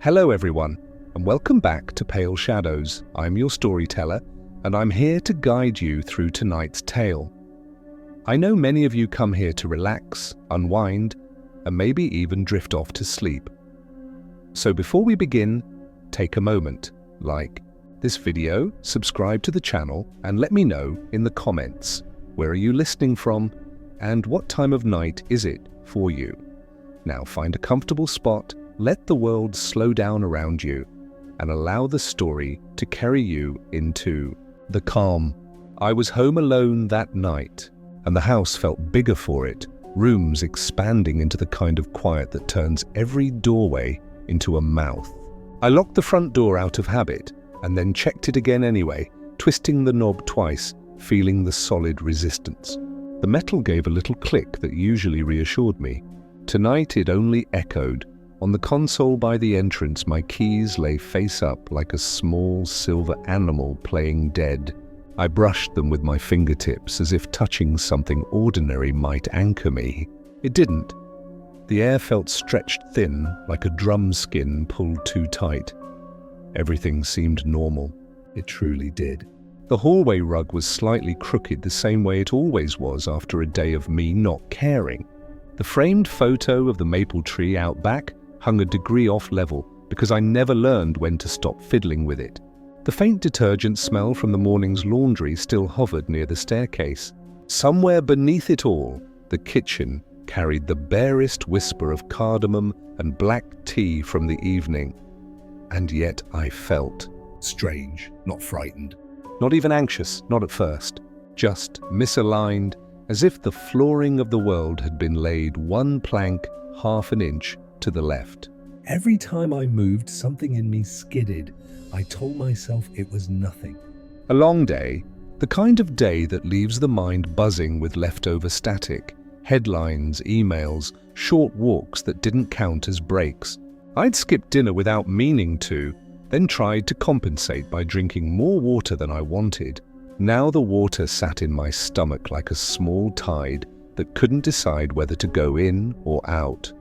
Hello everyone, and welcome back to Pale Shadows. I'm your storyteller, and I'm here to guide you through tonight's tale. I know many of you come here to relax, unwind, and maybe even drift off to sleep. So before we begin, take a moment, like this video, subscribe to the channel, and let me know in the comments, where are you listening from, and what time of night is it for you? Now find a comfortable spot, let the world slow down around you, and allow the story to carry you into the calm. I was home alone that night, and the house felt bigger for it, rooms expanding into the kind of quiet that turns every doorway into a mouth. I locked the front door out of habit, and then checked it again anyway, twisting the knob twice, feeling the solid resistance. The metal gave a little click that usually reassured me. Tonight it only echoed. On the console by the entrance, my keys lay face up like a small silver animal playing dead. I brushed them with my fingertips as if touching something ordinary might anchor me. It didn't. The air felt stretched thin, like a drum skin pulled too tight. Everything seemed normal. It truly did. The hallway rug was slightly crooked, the same way it always was after a day of me not caring. The framed photo of the maple tree out back hung a degree off level because I never learned when to stop fiddling with it. The faint detergent smell from the morning's laundry still hovered near the staircase. Somewhere beneath it all, the kitchen carried the barest whisper of cardamom and black tea from the evening. And yet I felt strange, not frightened. Not even anxious, not at first. Just misaligned, as if the flooring of the world had been laid one plank half an inch to the left. Every time I moved, something in me skidded. I told myself it was nothing. A long day, the kind of day that leaves the mind buzzing with leftover static, headlines, emails, short walks that didn't count as breaks. I'd skipped dinner without meaning to, then tried to compensate by drinking more water than I wanted. Now the water sat in my stomach like a small tide that couldn't decide whether to go in or out.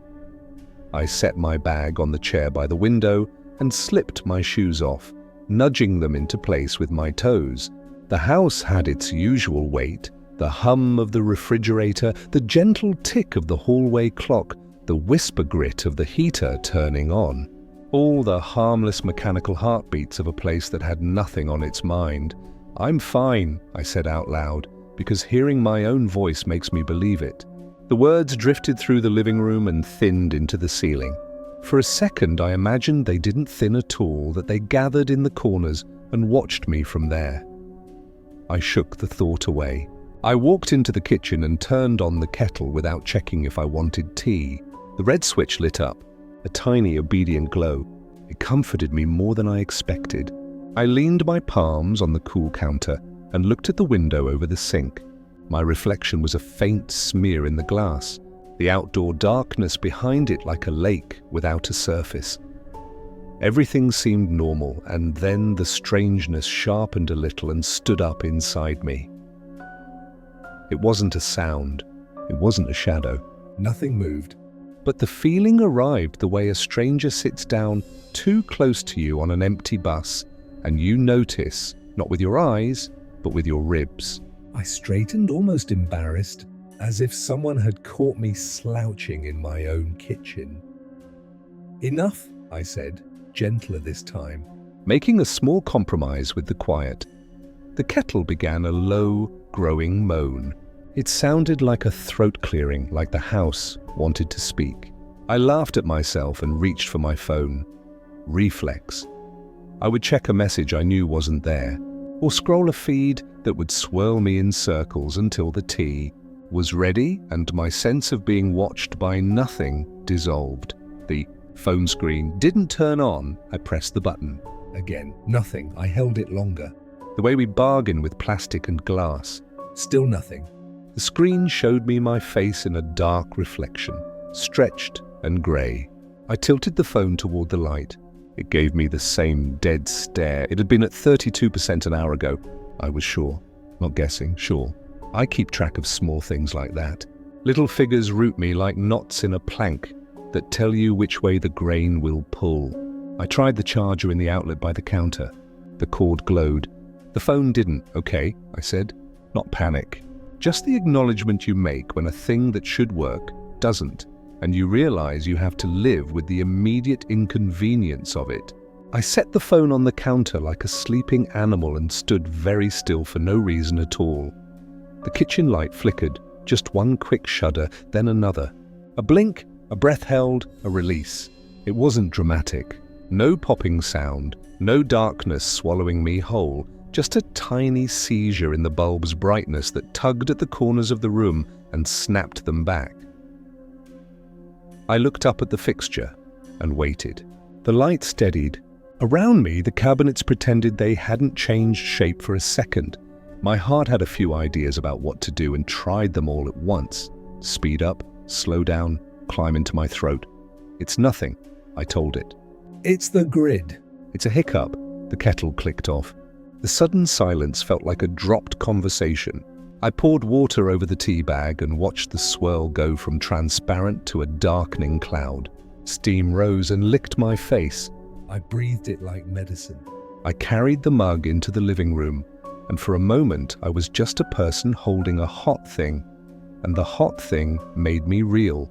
I set my bag on the chair by the window and slipped my shoes off, nudging them into place with my toes. The house had its usual weight, the hum of the refrigerator, the gentle tick of the hallway clock, the whisper grit of the heater turning on. All the harmless mechanical heartbeats of a place that had nothing on its mind. "I'm fine," I said out loud, because hearing my own voice makes me believe it. The words drifted through the living room and thinned into the ceiling. For a second I imagined they didn't thin at all, that they gathered in the corners and watched me from there. I shook the thought away. I walked into the kitchen and turned on the kettle without checking if I wanted tea. The red switch lit up, a tiny obedient glow. It comforted me more than I expected. I leaned my palms on the cool counter and looked at the window over the sink. My reflection was a faint smear in the glass, the outdoor darkness behind it like a lake without a surface. Everything seemed normal, and then the strangeness sharpened a little and stood up inside me. It wasn't a sound, it wasn't a shadow. Nothing moved. But the feeling arrived the way a stranger sits down too close to you on an empty bus, and you notice, not with your eyes, but with your ribs. I straightened, almost embarrassed, as if someone had caught me slouching in my own kitchen. "Enough," I said, gentler this time, making a small compromise with the quiet. The kettle began a low, growing moan. It sounded like a throat clearing, like the house wanted to speak. I laughed at myself and reached for my phone. Reflex. I would check a message I knew wasn't there, or scroll a feed that would swirl me in circles until the tea was ready and my sense of being watched by nothing dissolved. The phone screen didn't turn on. I pressed the button. Again, nothing. I held it longer. The way we bargain with plastic and glass. Still nothing. The screen showed me my face in a dark reflection, stretched and grey. I tilted the phone toward the light. It gave me the same dead stare. It had been at 32% an hour ago. I was sure. Not guessing, sure. I keep track of small things like that. Little figures root me like knots in a plank that tell you which way the grain will pull. I tried the charger in the outlet by the counter. The cord glowed. The phone didn't. Okay, I said. Not panic. Just the acknowledgement you make when a thing that should work doesn't, and you realize you have to live with the immediate inconvenience of it. I set the phone on the counter like a sleeping animal and stood very still for no reason at all. The kitchen light flickered, just one quick shudder, then another. A blink, a breath held, a release. It wasn't dramatic. No popping sound, no darkness swallowing me whole, just a tiny seizure in the bulb's brightness that tugged at the corners of the room and snapped them back. I looked up at the fixture and waited. The light steadied. Around me, the cabinets pretended they hadn't changed shape for a second. My heart had a few ideas about what to do and tried them all at once. Speed up, slow down, climb into my throat. It's nothing, I told it. It's the grid. It's a hiccup. The kettle clicked off. The sudden silence felt like a dropped conversation. I poured water over the tea bag and watched the swirl go from transparent to a darkening cloud. Steam rose and licked my face. I breathed it like medicine. I carried the mug into the living room, and for a moment I was just a person holding a hot thing, and the hot thing made me real.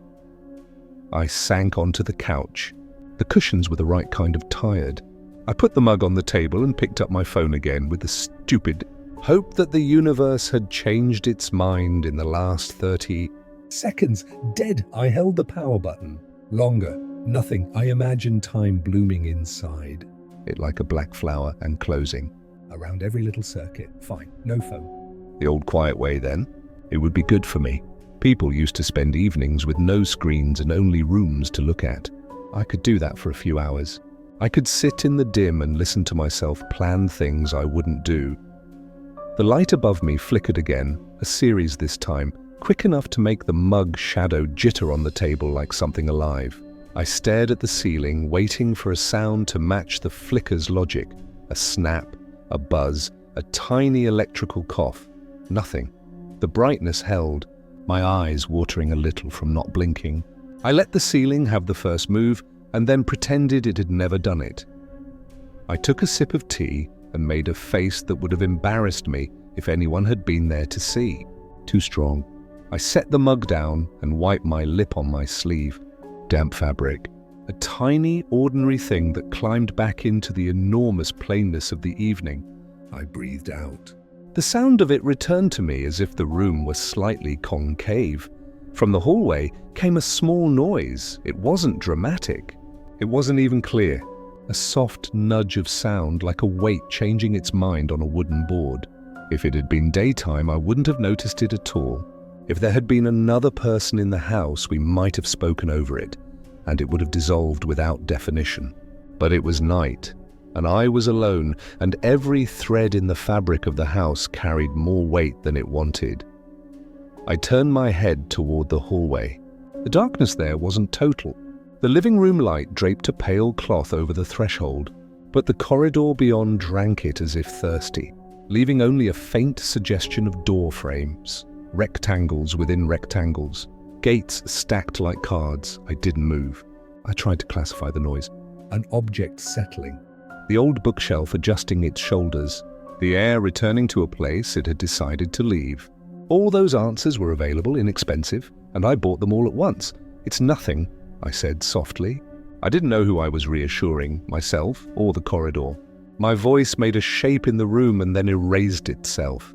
I sank onto the couch. The cushions were the right kind of tired. I put the mug on the table and picked up my phone again with the stupid hope that the universe had changed its mind in the last 30 seconds. Dead. I held the power button. Longer. Nothing. I imagined time blooming inside. It like a black flower and closing. Around every little circuit. Fine. No phone. The old quiet way then. It would be good for me. People used to spend evenings with no screens and only rooms to look at. I could do that for a few hours. I could sit in the dim and listen to myself plan things I wouldn't do. The light above me flickered again, a series this time, quick enough to make the mug shadow jitter on the table like something alive. I stared at the ceiling, waiting for a sound to match the flicker's logic. A snap, a buzz, a tiny electrical cough. Nothing. The brightness held, my eyes watering a little from not blinking. I let the ceiling have the first move and then pretended it had never done it. I took a sip of tea and made a face that would have embarrassed me if anyone had been there to see. Too strong. I set the mug down and wiped my lip on my sleeve. Damp fabric. A tiny, ordinary thing that climbed back into the enormous plainness of the evening. I breathed out. The sound of it returned to me as if the room was slightly concave. From the hallway came a small noise. It wasn't dramatic. It wasn't even clear. A soft nudge of sound like a weight changing its mind on a wooden board. If it had been daytime, I wouldn't have noticed it at all. If there had been another person in the house, we might have spoken over it, and it would have dissolved without definition. But it was night, and I was alone, and every thread in the fabric of the house carried more weight than it wanted. I turned my head toward the hallway. The darkness there wasn't total. The living room light draped a pale cloth over the threshold, but the corridor beyond drank it as if thirsty, leaving only a faint suggestion of door frames, rectangles within rectangles, gates stacked like cards. I didn't move. I tried to classify the noise. An object settling. The old bookshelf adjusting its shoulders, the air returning to a place it had decided to leave. All those answers were available, inexpensive, and I bought them all at once. It's nothing, I said softly. I didn't know who I was reassuring, myself or the corridor. My voice made a shape in the room and then erased itself.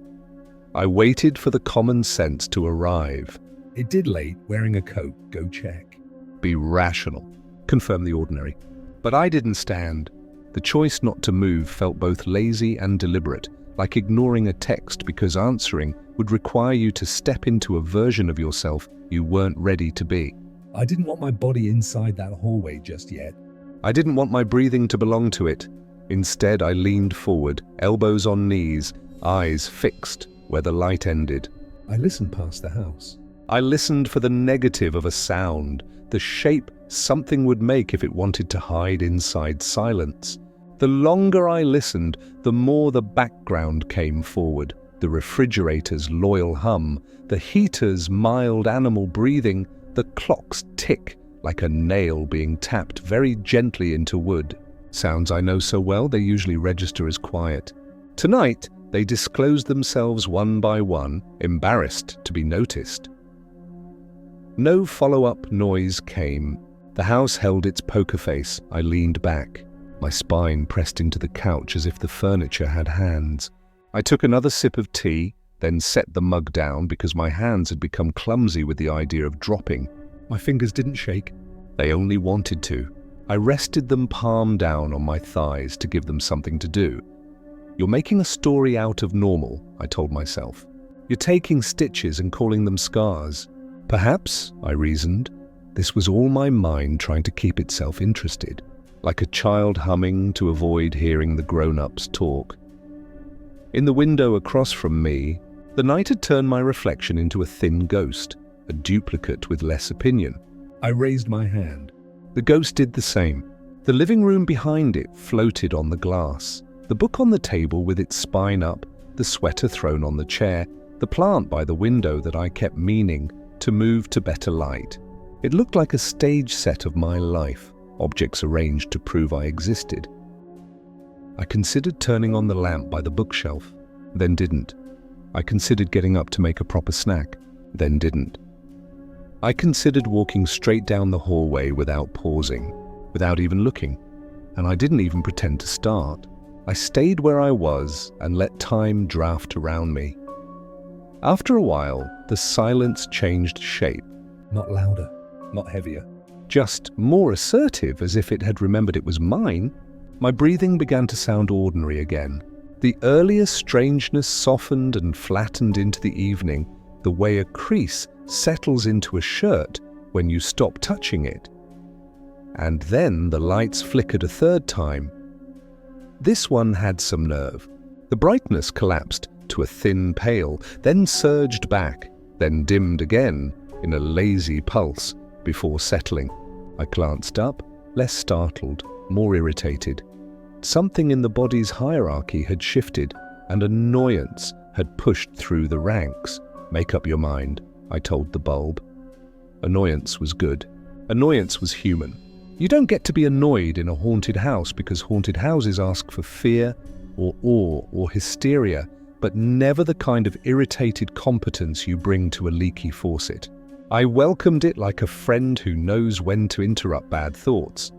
I waited for the common sense to arrive. It did late, wearing a coat. Go check. Be rational, confirmed the ordinary. But I didn't stand. The choice not to move felt both lazy and deliberate, like ignoring a text because answering would require you to step into a version of yourself you weren't ready to be. I didn't want my body inside that hallway just yet. I didn't want my breathing to belong to it. Instead, I leaned forward, elbows on knees, eyes fixed where the light ended. I listened past the house. I listened for the negative of a sound, the shape something would make if it wanted to hide inside silence. The longer I listened, the more the background came forward. The refrigerator's loyal hum, the heater's mild animal breathing, the clock's tick like a nail being tapped very gently into wood. Sounds I know so well they usually register as quiet. Tonight, they disclosed themselves one by one, embarrassed to be noticed. No follow-up noise came. The house held its poker face. I leaned back, my spine pressed into the couch as if the furniture had hands. I took another sip of tea, then set the mug down because my hands had become clumsy with the idea of dropping. My fingers didn't shake. They only wanted to. I rested them palm down on my thighs to give them something to do. You're making a story out of normal, I told myself. You're taking stitches and calling them scars. Perhaps, I reasoned, this was all my mind trying to keep itself interested, like a child humming to avoid hearing the grown-ups talk. In the window across from me, the night had turned my reflection into a thin ghost, a duplicate with less opinion. I raised my hand. The ghost did the same. The living room behind it floated on the glass. The book on the table with its spine up, the sweater thrown on the chair, the plant by the window that I kept meaning to move to better light. It looked like a stage set of my life, objects arranged to prove I existed. I considered turning on the lamp by the bookshelf, then didn't. I considered getting up to make a proper snack, then didn't. I considered walking straight down the hallway without pausing, without even looking, and I didn't even pretend to start. I stayed where I was and let time draft around me. After a while, the silence changed shape. Not louder, not heavier. Just more assertive, as if it had remembered it was mine. My breathing began to sound ordinary again. The earlier strangeness softened and flattened into the evening, the way a crease settles into a shirt when you stop touching it. And then the lights flickered a third time. This one had some nerve. The brightness collapsed to a thin pale, then surged back, then dimmed again in a lazy pulse before settling. I glanced up, less startled, more irritated. Something in the body's hierarchy had shifted, and annoyance had pushed through the ranks. Make up your mind, I told the bulb. Annoyance was good. Annoyance was human. You don't get to be annoyed in a haunted house because haunted houses ask for fear or awe or hysteria, but never the kind of irritated competence you bring to a leaky faucet. I welcomed it like a friend who knows when to interrupt bad thoughts.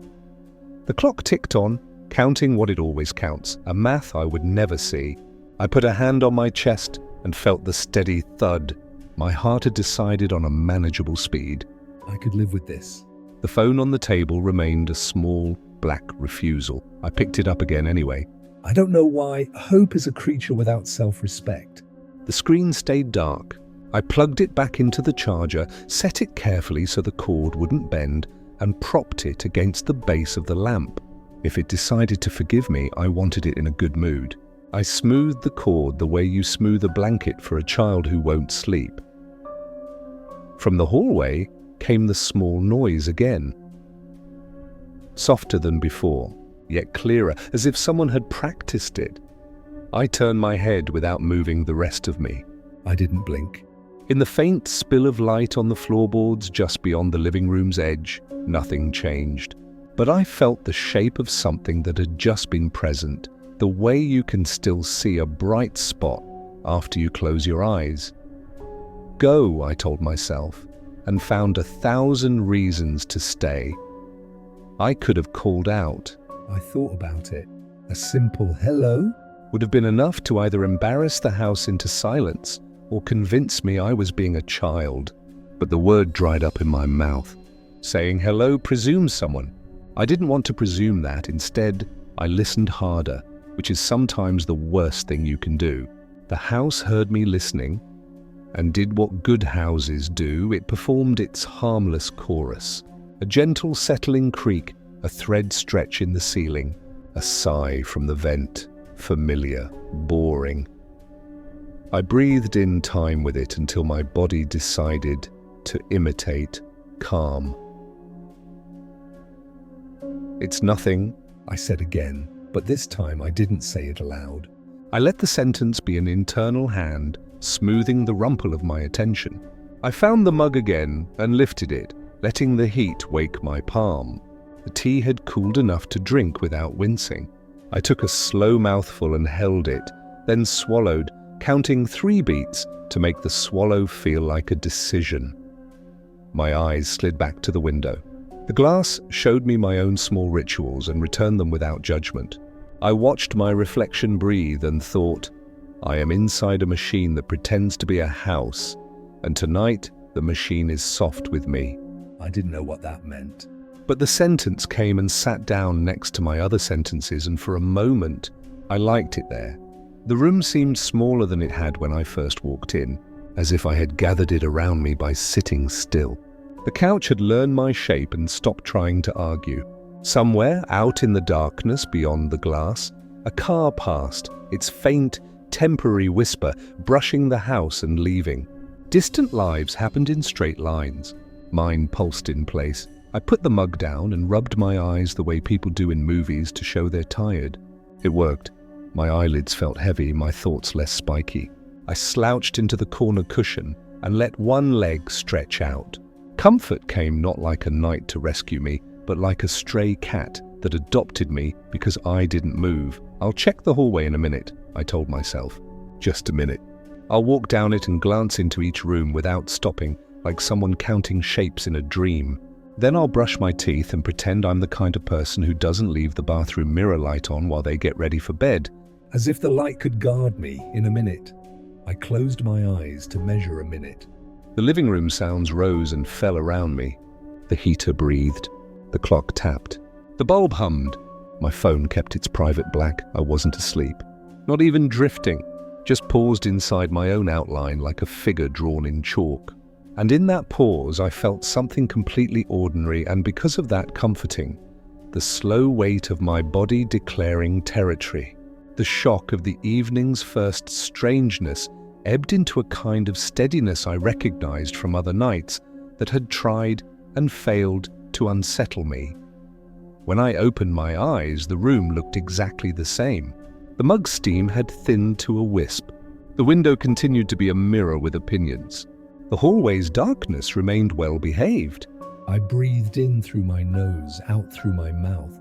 The clock ticked on, counting what it always counts, a math I would never see. I put a hand on my chest and felt the steady thud. My heart had decided on a manageable speed. I could live with this. The phone on the table remained a small, black refusal. I picked it up again anyway. I don't know why. Hope is a creature without self-respect. The screen stayed dark. I plugged it back into the charger, set it carefully so the cord wouldn't bend, and propped it against the base of the lamp. If it decided to forgive me, I wanted it in a good mood. I smoothed the cord the way you smooth a blanket for a child who won't sleep. From the hallway came the small noise again. Softer than before, yet clearer, as if someone had practiced it. I turned my head without moving the rest of me. I didn't blink. In the faint spill of light on the floorboards just beyond the living room's edge, nothing changed. But I felt the shape of something that had just been present, the way you can still see a bright spot after you close your eyes. Go, I told myself, and found 1,000 reasons to stay. I could have called out. I thought about it. A simple hello would have been enough to either embarrass the house into silence or convince me I was being a child. But the word dried up in my mouth. Saying hello presumes someone. I didn't want to presume that. Instead, I listened harder, which is sometimes the worst thing you can do. The house heard me listening and did what good houses do. It performed its harmless chorus. A gentle settling creak, a thread stretch in the ceiling, a sigh from the vent. Familiar, boring. I breathed in time with it until my body decided to imitate calm. It's nothing, I said again, but this time I didn't say it aloud. I let the sentence be an internal hand, smoothing the rumple of my attention. I found the mug again and lifted it, letting the heat wake my palm. The tea had cooled enough to drink without wincing. I took a slow mouthful and held it, then swallowed, counting 3 beats to make the swallow feel like a decision. My eyes slid back to the window. The glass showed me my own small rituals and returned them without judgment. I watched my reflection breathe and thought, I am inside a machine that pretends to be a house, and tonight the machine is soft with me. I didn't know what that meant. But the sentence came and sat down next to my other sentences, and for a moment, I liked it there. The room seemed smaller than it had when I first walked in, as if I had gathered it around me by sitting still. The couch had learned my shape and stopped trying to argue. Somewhere out in the darkness beyond the glass, a car passed, its faint, temporary whisper brushing the house and leaving. Distant lives happened in straight lines. Mine pulsed in place. I put the mug down and rubbed my eyes the way people do in movies to show they're tired. It worked. My eyelids felt heavy, my thoughts less spiky. I slouched into the corner cushion and let one leg stretch out. Comfort came not like a knight to rescue me, but like a stray cat that adopted me because I didn't move. I'll check the hallway in a minute, I told myself. Just a minute. I'll walk down it and glance into each room without stopping, like someone counting shapes in a dream. Then I'll brush my teeth and pretend I'm the kind of person who doesn't leave the bathroom mirror light on while they get ready for bed. As if the light could guard me in a minute, I closed my eyes to measure a minute. The living room sounds rose and fell around me. The heater breathed. The clock tapped. The bulb hummed. My phone kept its private black. I wasn't asleep. Not even drifting. Just paused inside my own outline like a figure drawn in chalk. And in that pause, I felt something completely ordinary and because of that comforting. The slow weight of my body declaring territory. The shock of the evening's first strangeness ebbed into a kind of steadiness I recognized from other nights that had tried and failed to unsettle me. When I opened my eyes, the room looked exactly the same. The mug steam had thinned to a wisp. The window continued to be a mirror with opinions. The hallway's darkness remained well behaved. I breathed in through my nose, out through my mouth.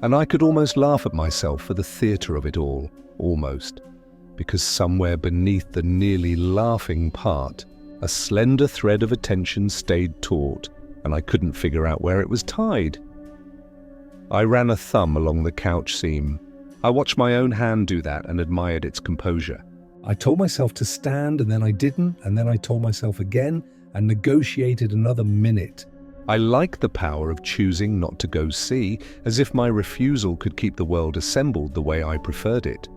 And I could almost laugh at myself for the theatre of it all, almost. Because somewhere beneath the nearly laughing part, a slender thread of attention stayed taut, and I couldn't figure out where it was tied. I ran a thumb along the couch seam. I watched my own hand do that and admired its composure. I told myself to stand, and then I didn't, and then I told myself again, and negotiated another minute. I like the power of choosing not to go see, as if my refusal could keep the world assembled the way I preferred it.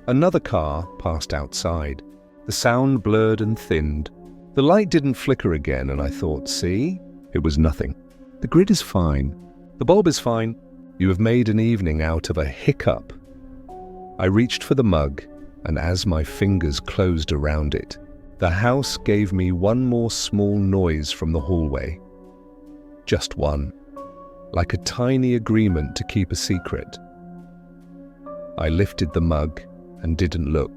Another car passed outside. The sound blurred and thinned. The light didn't flicker again, and I thought, see? It was nothing. The grid is fine. The bulb is fine. You have made an evening out of a hiccup. I reached for the mug, and as my fingers closed around it, the house gave me one more small noise from the hallway. Just one, like a tiny agreement to keep a secret. I lifted the mug and didn't look.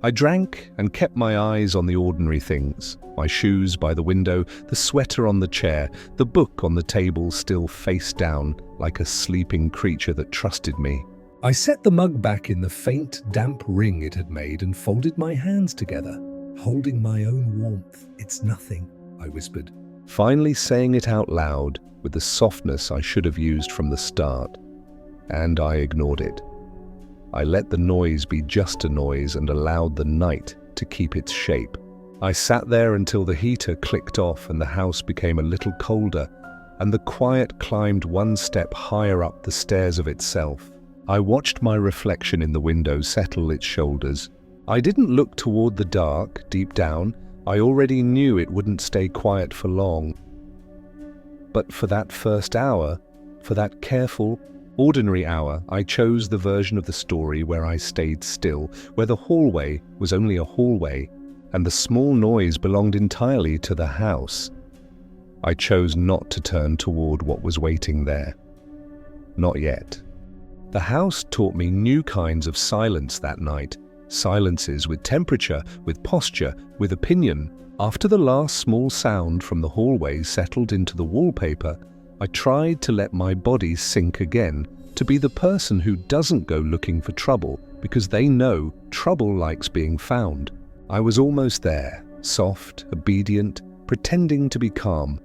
I drank and kept my eyes on the ordinary things, my shoes by the window, the sweater on the chair, the book on the table still face down like a sleeping creature that trusted me. I set the mug back in the faint, damp ring it had made and folded my hands together, holding my own warmth. It's nothing, I whispered. Finally saying it out loud with the softness I should have used from the start. And I ignored it. I let the noise be just a noise and allowed the night to keep its shape. I sat there until the heater clicked off and the house became a little colder, and the quiet climbed one step higher up the stairs of itself. I watched my reflection in the window settle its shoulders. I didn't look toward the dark, deep down. I already knew it wouldn't stay quiet for long. But for that first hour, for that careful, ordinary hour, I chose the version of the story where I stayed still, where the hallway was only a hallway, and the small noise belonged entirely to the house. I chose not to turn toward what was waiting there. Not yet. The house taught me new kinds of silence that night, silences with temperature, with posture, with opinion. After the last small sound from the hallway settled into the wallpaper, I tried to let my body sink again, to be the person who doesn't go looking for trouble because they know trouble likes being found. I was almost there, soft, obedient, pretending to be calm,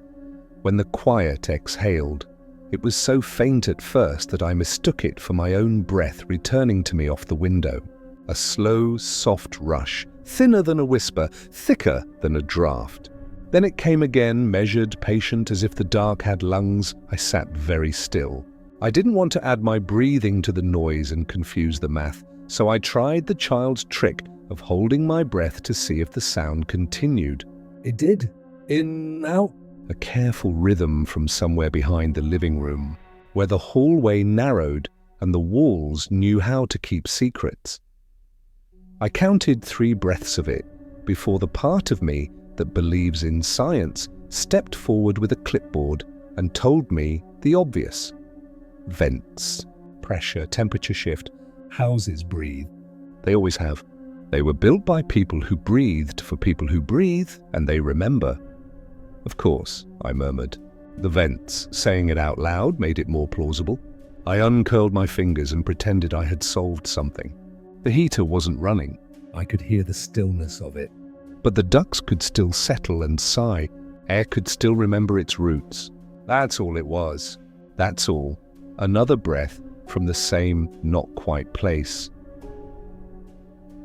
when the quiet exhaled. It was so faint at first that I mistook it for my own breath returning to me off the window. A slow, soft rush, thinner than a whisper, thicker than a draft. Then it came again, measured, patient, as if the dark had lungs. I sat very still. I didn't want to add my breathing to the noise and confuse the math, so I tried the child's trick of holding my breath to see if the sound continued. It did. In, out. A careful rhythm from somewhere behind the living room, where the hallway narrowed and the walls knew how to keep secrets. I counted 3 breaths of it before the part of me that believes in science stepped forward with a clipboard and told me the obvious. Vents, pressure, temperature shift. Houses breathe. They always have. They were built by people who breathed for people who breathe, and they remember. Of course, I murmured. The vents, saying it out loud, made it more plausible. I uncurled my fingers and pretended I had solved something. The heater wasn't running. I could hear the stillness of it. But the ducks could still settle and sigh. Air could still remember its roots. That's all it was. That's all. Another breath from the same not-quite place.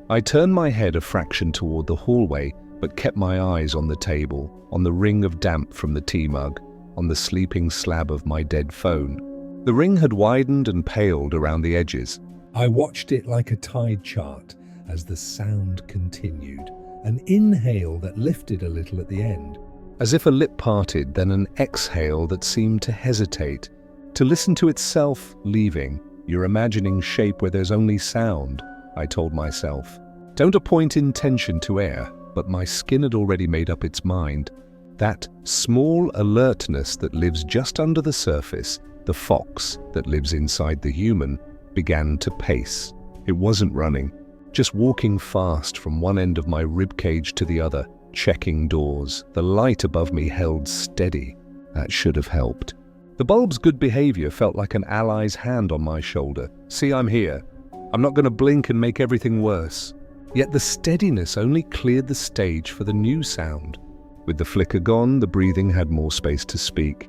I turned my head a fraction toward the hallway, but kept my eyes on the table, on the ring of damp from the tea mug, on the sleeping slab of my dead phone. The ring had widened and paled around the edges. I watched it like a tide chart as the sound continued, an inhale that lifted a little at the end. As if a lip parted, then an exhale that seemed to hesitate, to listen to itself leaving. You're imagining shape where there's only sound, I told myself. Don't appoint intention to air, but my skin had already made up its mind. That small alertness that lives just under the surface, the fox that lives inside the human, began to pace. It wasn't running, just walking fast from one end of my ribcage to the other, checking doors. The light above me held steady. That should have helped. The bulb's good behavior felt like an ally's hand on my shoulder. See, I'm here. I'm not going to blink and make everything worse. Yet the steadiness only cleared the stage for the new sound. With the flicker gone, the breathing had more space to speak.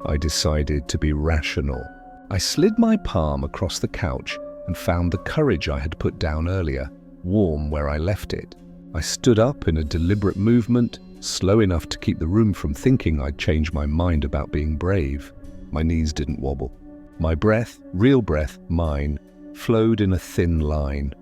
I decided to be rational. I slid my palm across the couch and found the courage I had put down earlier, warm where I left it. I stood up in a deliberate movement, slow enough to keep the room from thinking I'd changed my mind about being brave. My knees didn't wobble. My breath, real breath, mine, flowed in a thin line.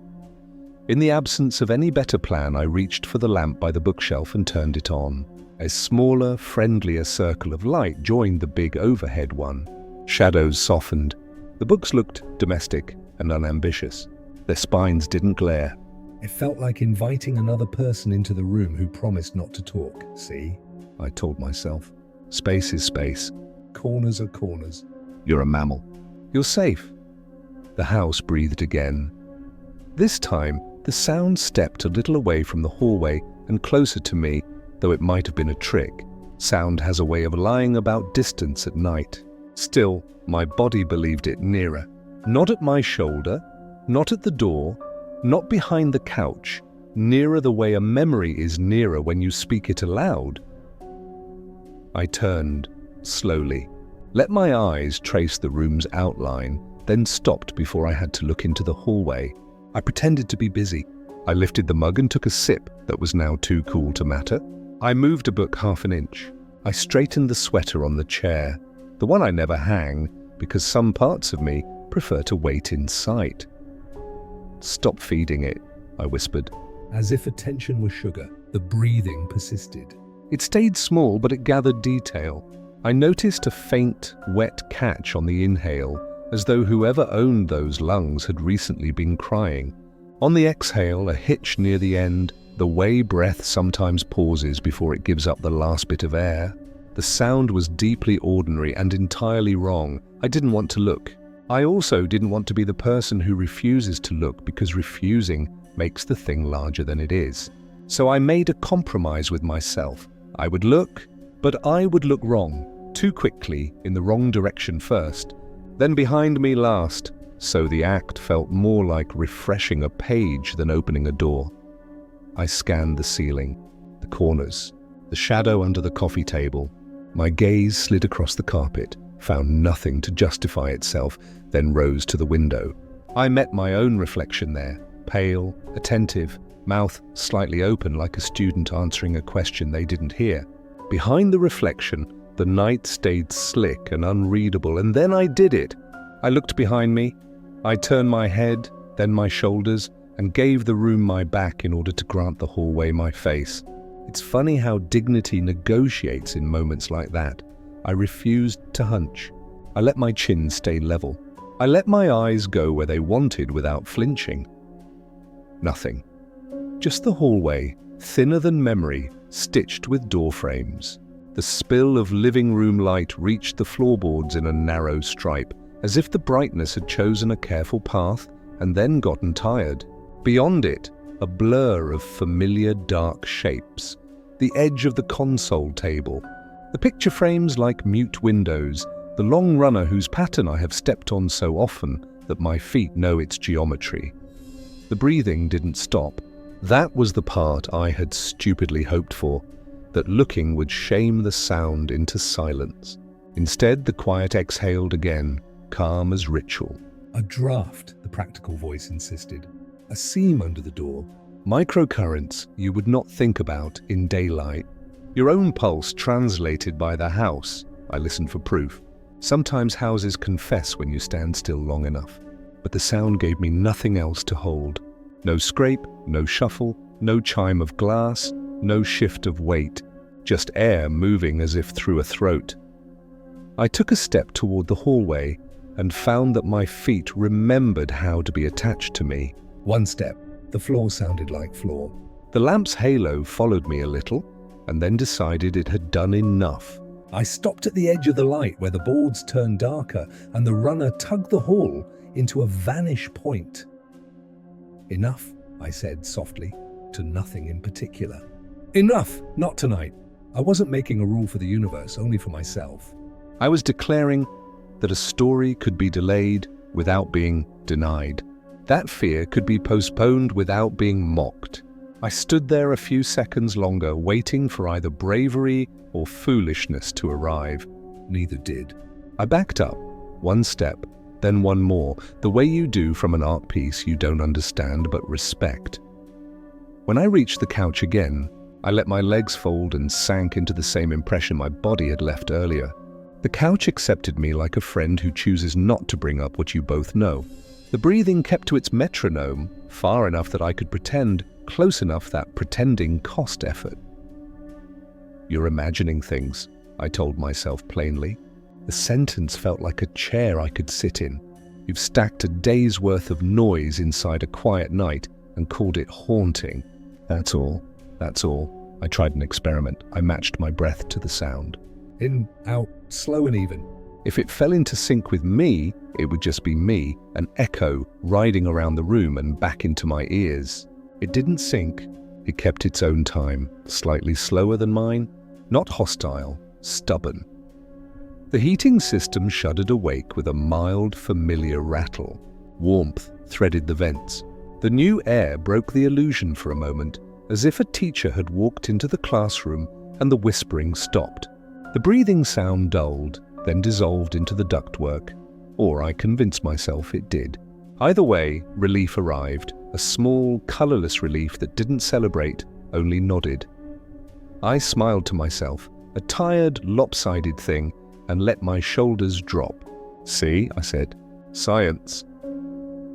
In the absence of any better plan, I reached for the lamp by the bookshelf and turned it on. A smaller, friendlier circle of light joined the big overhead one. Shadows softened. The books looked domestic and unambitious. Their spines didn't glare. It felt like inviting another person into the room who promised not to talk. See? I told myself. Space is space. Corners are corners. You're a mammal. You're safe. The house breathed again. This time, the sound stepped a little away from the hallway and closer to me, though it might have been a trick. Sound has a way of lying about distance at night. Still, my body believed it nearer. Not at my shoulder, not at the door, not behind the couch, nearer the way a memory is nearer when you speak it aloud. I turned, slowly, let my eyes trace the room's outline, then stopped before I had to look into the hallway. I pretended to be busy. I lifted the mug and took a sip that was now too cool to matter. I moved a book half an inch. I straightened the sweater on the chair, the one I never hang, because some parts of me prefer to wait in sight. Stop feeding it, I whispered. As if attention were sugar, the breathing persisted. It stayed small, but it gathered detail. I noticed a faint, wet catch on the inhale, as though whoever owned those lungs had recently been crying. On the exhale, a hitch near the end, the way breath sometimes pauses before it gives up the last bit of air. The sound was deeply ordinary and entirely wrong. I didn't want to look. I also didn't want to be the person who refuses to look because refusing makes the thing larger than it is. So I made a compromise with myself. I would look, but I would look wrong. too quickly in the wrong direction first, then behind me last, so the act felt more like refreshing a page than opening a door. I scanned the ceiling, the corners, the shadow under the coffee table. My gaze slid across the carpet, found nothing to justify itself, then rose to the window. I met my own reflection there, pale, attentive, mouth slightly open like a student answering a question they didn't hear. Behind the reflection, the night stayed slick and unreadable, and then I did it. I looked behind me. I turned my head, then my shoulders, and gave the room my back in order to grant the hallway my face. It's funny how dignity negotiates in moments like that. I refused to hunch. I let my chin stay level. I let my eyes go where they wanted without flinching. Nothing. Just the hallway, thinner than memory, stitched with door frames. The spill of living room light reached the floorboards in a narrow stripe, as if the brightness had chosen a careful path and then gotten tired. Beyond it, a blur of familiar dark shapes. The edge of the console table. The picture frames like mute windows, the long runner whose pattern I have stepped on so often that my feet know its geometry. The breathing didn't stop. That was the part I had stupidly hoped for, that looking would shame the sound into silence. Instead, the quiet exhaled again, calm as ritual. A draft, the practical voice insisted. A seam under the door. Microcurrents you would not think about in daylight. Your own pulse translated by the house. I listened for proof. Sometimes houses confess when you stand still long enough. But the sound gave me nothing else to hold. No scrape, no shuffle, no chime of glass, no shift of weight. Just air moving as if through a throat. I took a step toward the hallway and found that my feet remembered how to be attached to me. One step. The floor sounded like floor. The lamp's halo followed me a little, and then decided it had done enough. I stopped at the edge of the light where the boards turned darker and the runner tugged the hall into a vanish point. Enough, I said softly, to nothing in particular. Enough, not tonight. I wasn't making a rule for the universe, only for myself. I was declaring that a story could be delayed without being denied. That fear could be postponed without being mocked. I stood there a few seconds longer, waiting for either bravery or foolishness to arrive. Neither did. I backed up, one step, then one more, the way you do from an art piece you don't understand but respect. When I reached the couch again, I let my legs fold and sank into the same impression my body had left earlier. The couch accepted me like a friend who chooses not to bring up what you both know. The breathing kept to its metronome, far enough that I could pretend, close enough that pretending cost effort. You're imagining things, I told myself plainly. The sentence felt like a chair I could sit in. You've stacked a day's worth of noise inside a quiet night and called it haunting. That's all. That's all. I tried an experiment. I matched my breath to the sound. In, out, slow and even. If it fell into sync with me, it would just be me, an echo riding around the room and back into my ears. It didn't sync. It kept its own time, slightly slower than mine, not hostile, stubborn. The heating system shuddered awake with a mild, familiar rattle. Warmth threaded the vents. The new air broke the illusion for a moment, as if a teacher had walked into the classroom and the whispering stopped. The breathing sound dulled, then dissolved into the ductwork, or I convinced myself it did. Either way, relief arrived, a small, colorless relief that didn't celebrate, only nodded. I smiled to myself, a tired, lopsided thing, and let my shoulders drop. See, I said, science.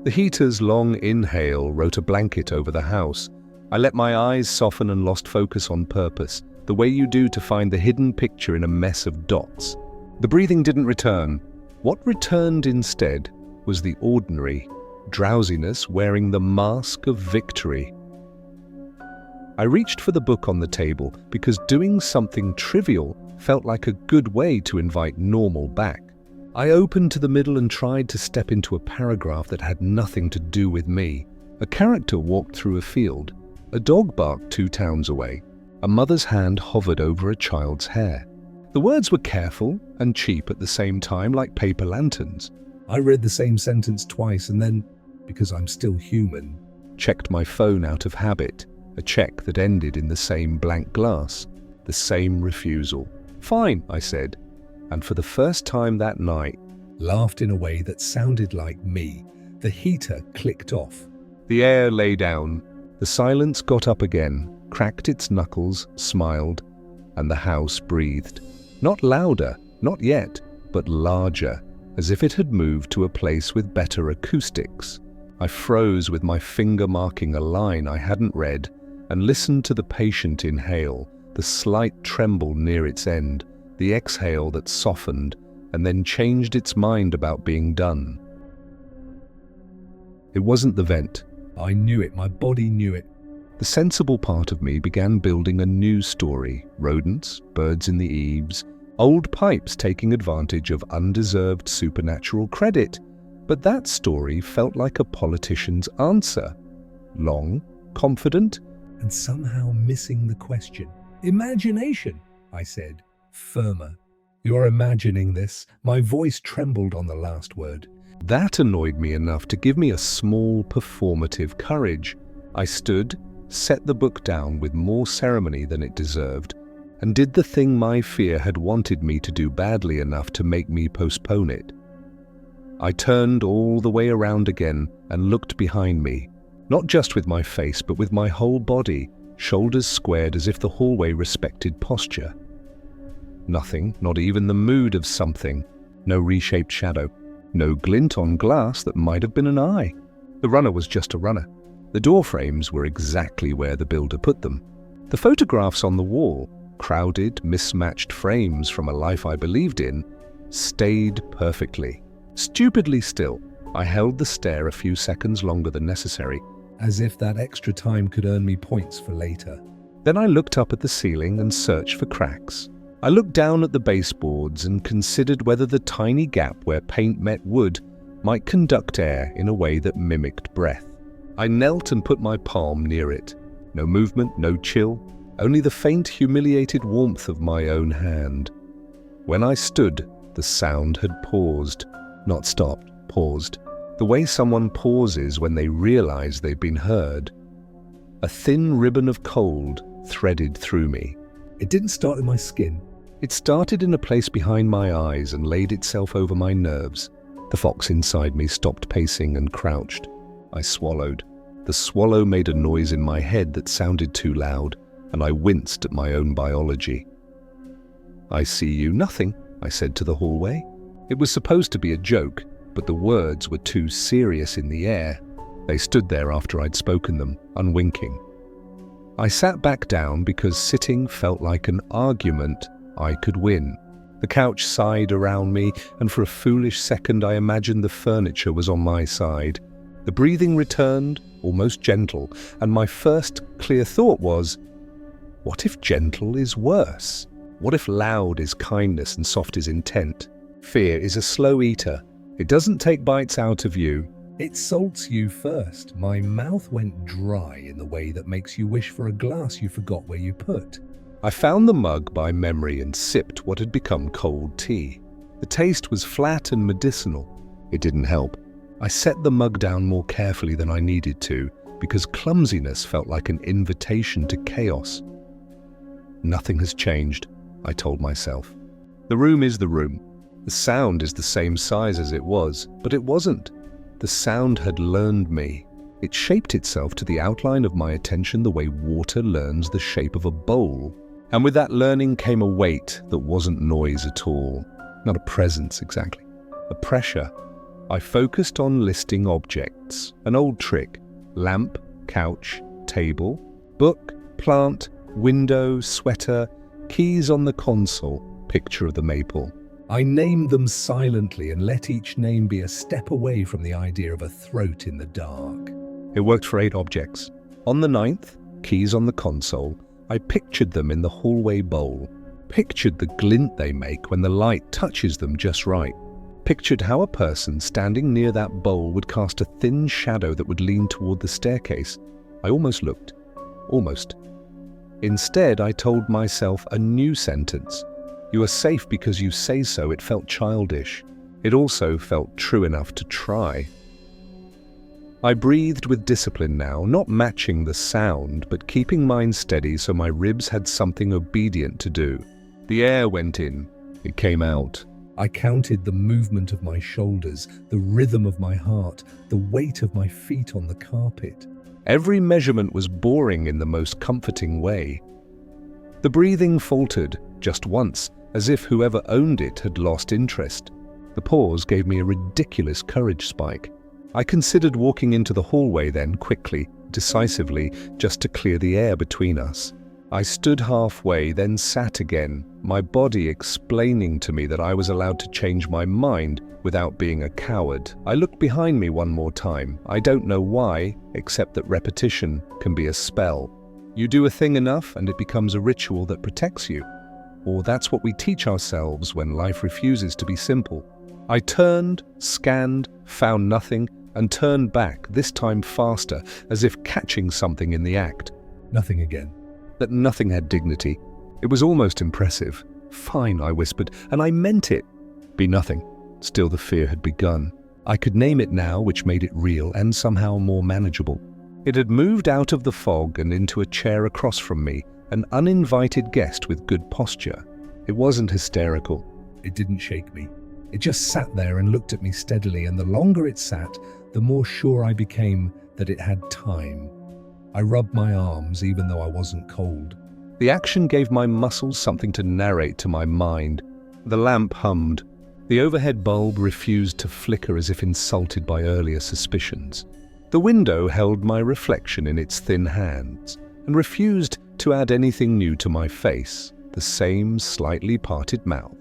The heater's long inhale wrote a blanket over the house. I let my eyes soften and lost focus on purpose, the way you do to find the hidden picture in a mess of dots. The breathing didn't return. What returned instead was the ordinary, drowsiness wearing the mask of victory. I reached for the book on the table because doing something trivial felt like a good way to invite normal back. I opened to the middle and tried to step into a paragraph that had nothing to do with me. A character walked through a field. A dog barked 2 towns away. A mother's hand hovered over a child's hair. The words were careful and cheap at the same time, like paper lanterns. I read the same sentence twice and then, because I'm still human, Checked my phone out of habit, a check that ended in the same blank glass, the same refusal. Fine, I said, and for the first time that night, laughed in a way that sounded like me. The heater clicked off. the air lay down, the silence got up again, cracked its knuckles, smiled, and the house breathed. Not louder, not yet, but larger, as if it had moved to a place with better acoustics. I froze with my finger marking a line I hadn't read and listened to the patient inhale, the slight tremble near its end, the exhale that softened and then changed its mind about being done. It wasn't the vent. I knew it, my body knew it. The sensible part of me began building a new story. Rodents, birds in the eaves, old pipes taking advantage of undeserved supernatural credit. But that story felt like a politician's answer. Long, confident, And somehow missing the question. Imagination, I said, firmer. You're imagining this. My voice trembled on the last word. That annoyed me enough to give me a small performative courage. I stood, set the book down with more ceremony than it deserved, and did the thing my fear had wanted me to do badly enough to make me postpone it. I turned all the way around again and looked behind me, not just with my face but with my whole body, shoulders squared as if the hallway respected posture. Nothing, not even the mood of something, no reshaped shadow, no glint on glass that might have been an eye. The runner was just a runner. The door frames were exactly where the builder put them. The photographs on the wall, crowded, mismatched frames from a life I believed in, stayed perfectly. Stupidly still, I held the stare a few seconds longer than necessary, as if that extra time could earn me points for later. Then I looked up at the ceiling and searched for cracks. I looked down at the baseboards and considered whether the tiny gap where paint met wood might conduct air in a way that mimicked breath. I knelt and put my palm near it. No movement, no chill, only the faint, humiliated warmth of my own hand. When I stood, the sound had paused. Not stopped, paused. The way someone pauses when they realize they've been heard. A thin ribbon of cold threaded through me. It didn't start in my skin. It started in a place behind my eyes and laid itself over my nerves. The fox inside me stopped pacing and crouched. I swallowed. The swallow made a noise in my head that sounded too loud, and I winced at my own biology. "I see you." "Nothing," I said to the hallway. It was supposed to be a joke, but the words were too serious in the air. They stood there after I'd spoken them, unwinking. I sat back down because sitting felt like an argument I could win. The couch sighed around me, and for a foolish second I imagined the furniture was on my side. The breathing returned, almost gentle, and my first clear thought was, what if gentle is worse? What if loud is kindness and soft is intent? Fear is a slow eater. It doesn't take bites out of you. It salts you first. My mouth went dry in the way that makes you wish for a glass you forgot where you put. I found the mug by memory and sipped what had become cold tea. The taste was flat and medicinal. It didn't help. I set the mug down more carefully than I needed to, because clumsiness felt like an invitation to chaos. Nothing has changed, I told myself. The room is the room. The sound is the same size as it was, but it wasn't. The sound had learned me. It shaped itself to the outline of my attention the way water learns the shape of a bowl. And with that learning came a weight that wasn't noise at all. Not a presence exactly. A pressure. I focused on listing objects. An old trick. Lamp, couch, table, book, plant, window, sweater, keys on the console, picture of the maple. I named them silently and let each name be a step away from the idea of a throat in the dark. It worked for 8 objects. On the 9th, keys on the console, I pictured them in the hallway bowl. Pictured the glint they make when the light touches them just right. Pictured how a person standing near that bowl would cast a thin shadow that would lean toward the staircase. I almost looked. Almost. Instead, I told myself a new sentence. You are safe because you say so. It felt childish. It also felt true enough to try. I breathed with discipline now, not matching the sound, but keeping mine steady so my ribs had something obedient to do. The air went in. It came out. I counted the movement of my shoulders, the rhythm of my heart, the weight of my feet on the carpet. Every measurement was boring in the most comforting way. The breathing faltered, just once, as if whoever owned it had lost interest. The pause gave me a ridiculous courage spike. I considered walking into the hallway then, quickly, decisively, just to clear the air between us. I stood halfway, then sat again, my body explaining to me that I was allowed to change my mind without being a coward. I looked behind me one more time. I don't know why, except that repetition can be a spell. You do a thing enough and it becomes a ritual that protects you. Or that's what we teach ourselves when life refuses to be simple. I turned, scanned, found nothing, and turned back, this time faster, as if catching something in the act. Nothing again. That nothing had dignity. It was almost impressive. Fine, I whispered, and I meant it. Be nothing. Still the fear had begun. I could name it now, which made it real and somehow more manageable. It had moved out of the fog and into a chair across from me, an uninvited guest with good posture. It wasn't hysterical. It didn't shake me. It just sat there and looked at me steadily, and the longer it sat, the more sure I became that it had time. I rubbed my arms even though I wasn't cold. The action gave my muscles something to narrate to my mind. The lamp hummed. The overhead bulb refused to flicker as if insulted by earlier suspicions. The window held my reflection in its thin hands and refused to add anything new to my face. The same slightly parted mouth.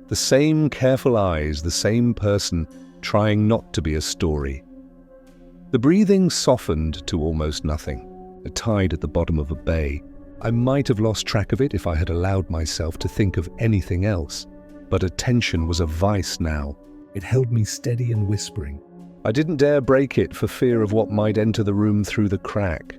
The same careful eyes, the same person trying not to be a story. The breathing softened to almost nothing, a tide at the bottom of a bay. I might have lost track of it if I had allowed myself to think of anything else, but attention was a vice now. It held me steady and whispering. I didn't dare break it for fear of what might enter the room through the crack.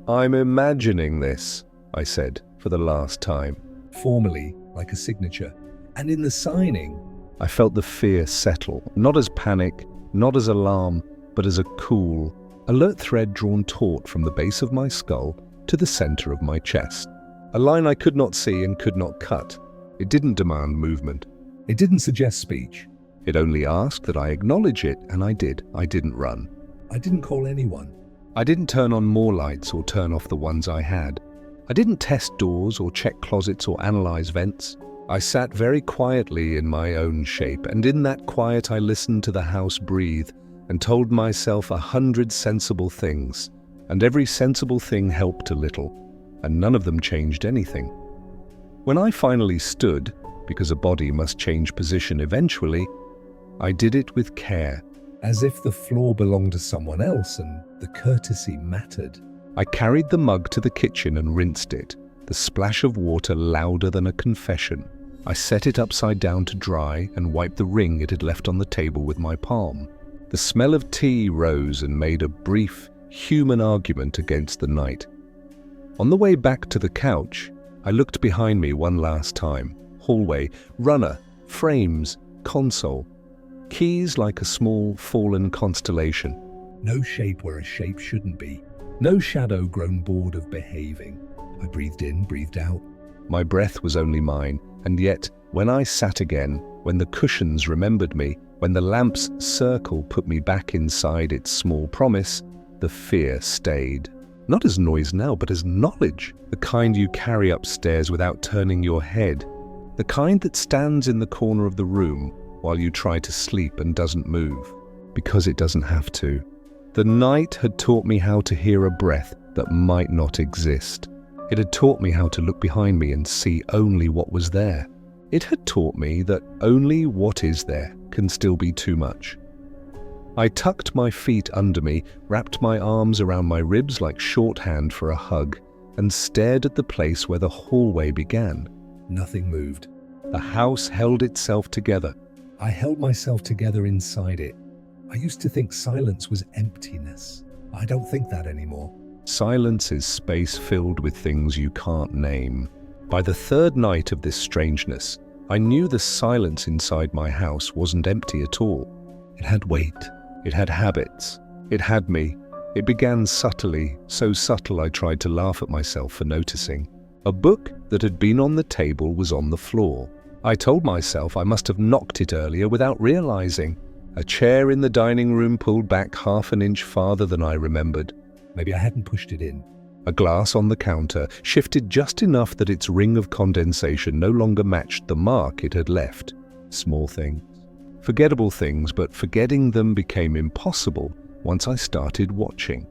I'm imagining this, I said for the last time. Formally, like a signature, and in the signing, I felt the fear settle, not as panic, not as alarm, but as a cool, alert thread drawn taut from the base of my skull to the center of my chest. A line I could not see and could not cut. It didn't demand movement. It didn't suggest speech. It only asked that I acknowledge it, and I did. I didn't run. I didn't call anyone. I didn't turn on more lights or turn off the ones I had. I didn't test doors or check closets or analyze vents. I sat very quietly in my own shape, and in that quiet I listened to the house breathe and told myself 100 sensible things, and every sensible thing helped a little, and none of them changed anything. When I finally stood, because a body must change position eventually, I did it with care. As if the floor belonged to someone else and the courtesy mattered. I carried the mug to the kitchen and rinsed it, the splash of water louder than a confession. I set it upside down to dry and wiped the ring it had left on the table with my palm. The smell of tea rose and made a brief, human argument against the night. On the way back to the couch, I looked behind me one last time. Hallway, runner, frames, console. Keys like a small, fallen constellation. No shape where a shape shouldn't be. No shadow grown bored of behaving. I breathed in, breathed out. My breath was only mine, and yet, when I sat again, when the cushions remembered me, when the lamp's circle put me back inside its small promise, the fear stayed. Not as noise now, but as knowledge. The kind you carry upstairs without turning your head. The kind that stands in the corner of the room while you try to sleep and doesn't move, because it doesn't have to. The night had taught me how to hear a breath that might not exist. It had taught me how to look behind me and see only what was there. It had taught me that only what is there can still be too much. I tucked my feet under me, wrapped my arms around my ribs like shorthand for a hug, and stared at the place where the hallway began. Nothing moved. The house held itself together. I held myself together inside it. I used to think silence was emptiness. I don't think that anymore. Silence is space filled with things you can't name. By the third night of this strangeness, I knew the silence inside my house wasn't empty at all. It had weight. It had habits. It had me. It began subtly, so subtle I tried to laugh at myself for noticing. A book that had been on the table was on the floor. I told myself I must have knocked it earlier without realizing. A chair in the dining room pulled back half an inch farther than I remembered. Maybe I hadn't pushed it in. A glass on the counter shifted just enough that its ring of condensation no longer matched the mark it had left. Small things. Forgettable things, but forgetting them became impossible once I started watching.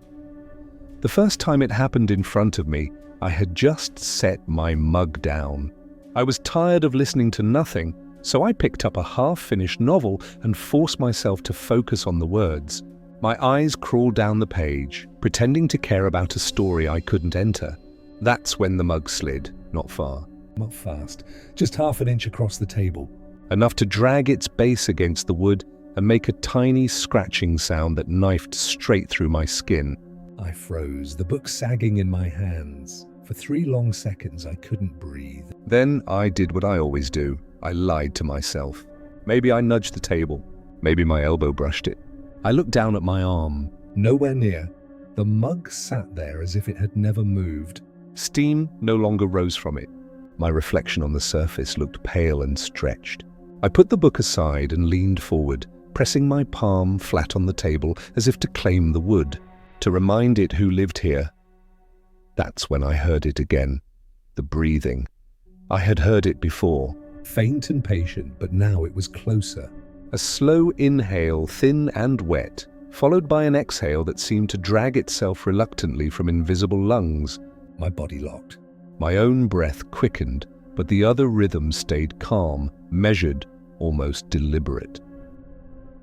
The first time it happened in front of me, I had just set my mug down. I was tired of listening to nothing, so I picked up a half-finished novel and forced myself to focus on the words. My eyes crawled down the page, pretending to care about a story I couldn't enter. That's when the mug slid, not far. Not fast, just half an inch across the table. Enough to drag its base against the wood and make a tiny scratching sound that knifed straight through my skin. I froze, the book sagging in my hands. For 3 long seconds, I couldn't breathe. Then I did what I always do. I lied to myself. Maybe I nudged the table. Maybe my elbow brushed it. I looked down at my arm. Nowhere near. The mug sat there as if it had never moved. Steam no longer rose from it. My reflection on the surface looked pale and stretched. I put the book aside and leaned forward, pressing my palm flat on the table as if to claim the wood, to remind it who lived here. That's when I heard it again. The breathing. I had heard it before. Faint and patient, but now it was closer. A slow inhale, thin and wet, followed by an exhale that seemed to drag itself reluctantly from invisible lungs. My body locked. My own breath quickened, but the other rhythm stayed calm, measured, almost deliberate.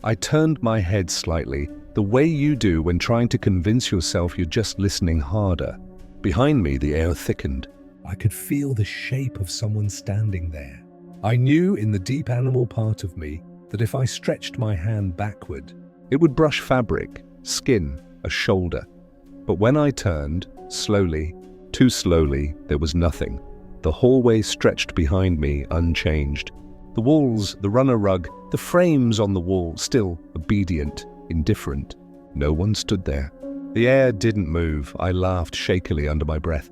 I turned my head slightly, the way you do when trying to convince yourself you're just listening harder. Behind me, the air thickened. I could feel the shape of someone standing there. I knew in the deep animal part of me that if I stretched my hand backward, it would brush fabric, skin, a shoulder. But when I turned, slowly, too slowly, there was nothing. The hallway stretched behind me, unchanged. The walls, the runner rug, the frames on the wall, still obedient, indifferent. No one stood there. The air didn't move. I laughed shakily under my breath.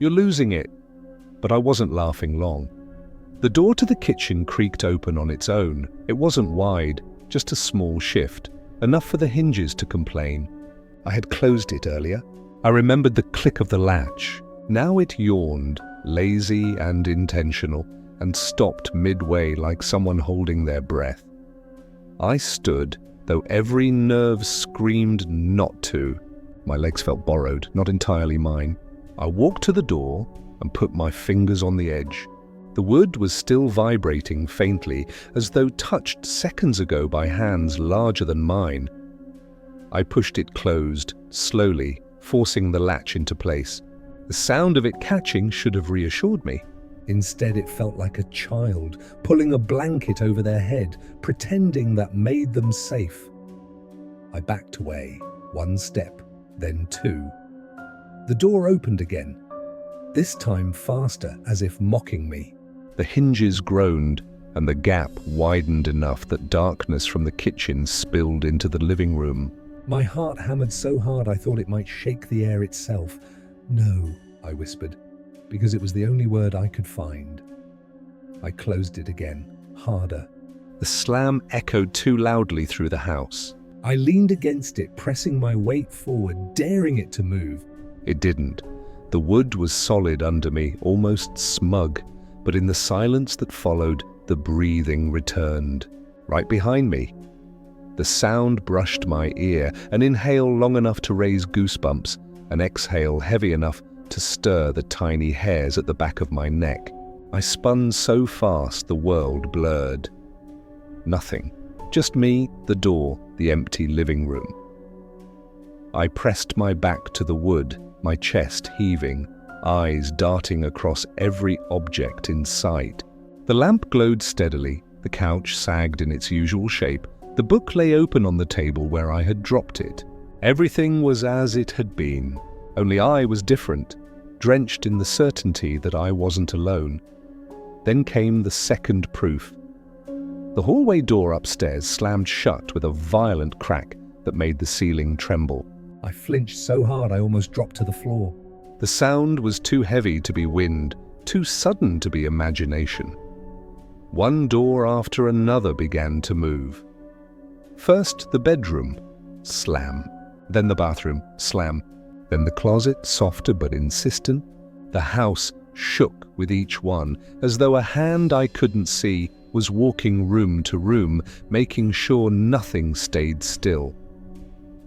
You're losing it. But I wasn't laughing long. The door to the kitchen creaked open on its own. It wasn't wide, just a small shift, enough for the hinges to complain. I had closed it earlier. I remembered the click of the latch. Now it yawned, lazy and intentional, and stopped midway like someone holding their breath. I stood, though every nerve screamed not to. My legs felt borrowed, not entirely mine. I walked to the door and put my fingers on the edge. The wood was still vibrating faintly, as though touched seconds ago by hands larger than mine. I pushed it closed, slowly, forcing the latch into place. The sound of it catching should have reassured me. Instead, it felt like a child pulling a blanket over their head, pretending that made them safe. I backed away, 1 step, then 2. The door opened again, this time faster, as if mocking me. The hinges groaned, and the gap widened enough that darkness from the kitchen spilled into the living room. My heart hammered so hard I thought it might shake the air itself. No, I whispered, because it was the only word I could find. I closed it again, harder. The slam echoed too loudly through the house. I leaned against it, pressing my weight forward, daring it to move. It didn't. The wood was solid under me, almost smug, but in the silence that followed, the breathing returned. Right behind me. The sound brushed my ear, an inhale long enough to raise goosebumps, an exhale heavy enough to stir the tiny hairs at the back of my neck. I spun so fast the world blurred. Nothing. Just me, the door, the empty living room. I pressed my back to the wood, my chest heaving, eyes darting across every object in sight. The lamp glowed steadily, the couch sagged in its usual shape, the book lay open on the table where I had dropped it. Everything was as it had been, only I was different. drenched in the certainty that I wasn't alone. Then came the second proof. The hallway door upstairs slammed shut with a violent crack that made the ceiling tremble. I flinched so hard I almost dropped to the floor. The sound was too heavy to be wind, too sudden to be imagination. One door after another began to move. First the bedroom, slam. Then the bathroom, slam. Then the closet, softer but insistent. The house shook with each one, as though a hand I couldn't see was walking room to room, making sure nothing stayed still.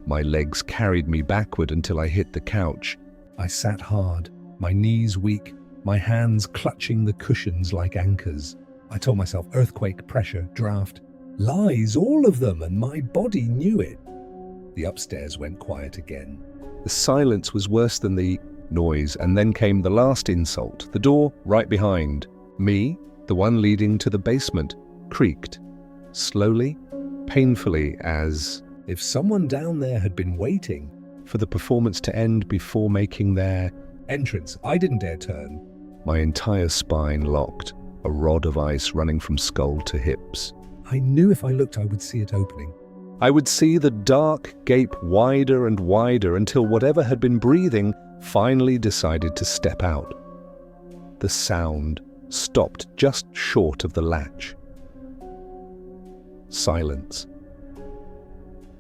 My legs carried me backward until I hit the couch. I sat hard, my knees weak, my hands clutching the cushions like anchors. I told myself earthquake, pressure, draft. Lies, all of them, and my body knew it. The upstairs went quiet again. The silence was worse than the noise, and then came the last insult. The door right behind me, the one leading to the basement, creaked. Slowly, painfully, as if someone down there had been waiting for the performance to end before making their entrance. I didn't dare turn. My entire spine locked, a rod of ice running from skull to hips. I knew if I looked I would see it opening. I would see the dark gape wider and wider until whatever had been breathing finally decided to step out. The sound stopped just short of the latch. Silence.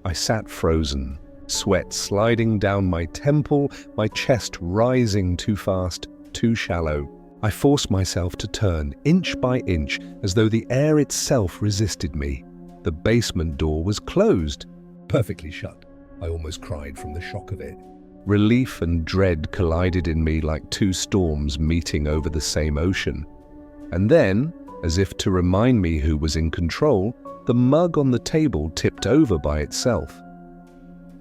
I sat frozen, sweat sliding down my temple, my chest rising too fast, too shallow. I forced myself to turn, inch by inch, as though the air itself resisted me. The basement door was closed. Perfectly shut. I almost cried from the shock of it. Relief and dread collided in me like two storms meeting over the same ocean. And then, as if to remind me who was in control, the mug on the table tipped over by itself.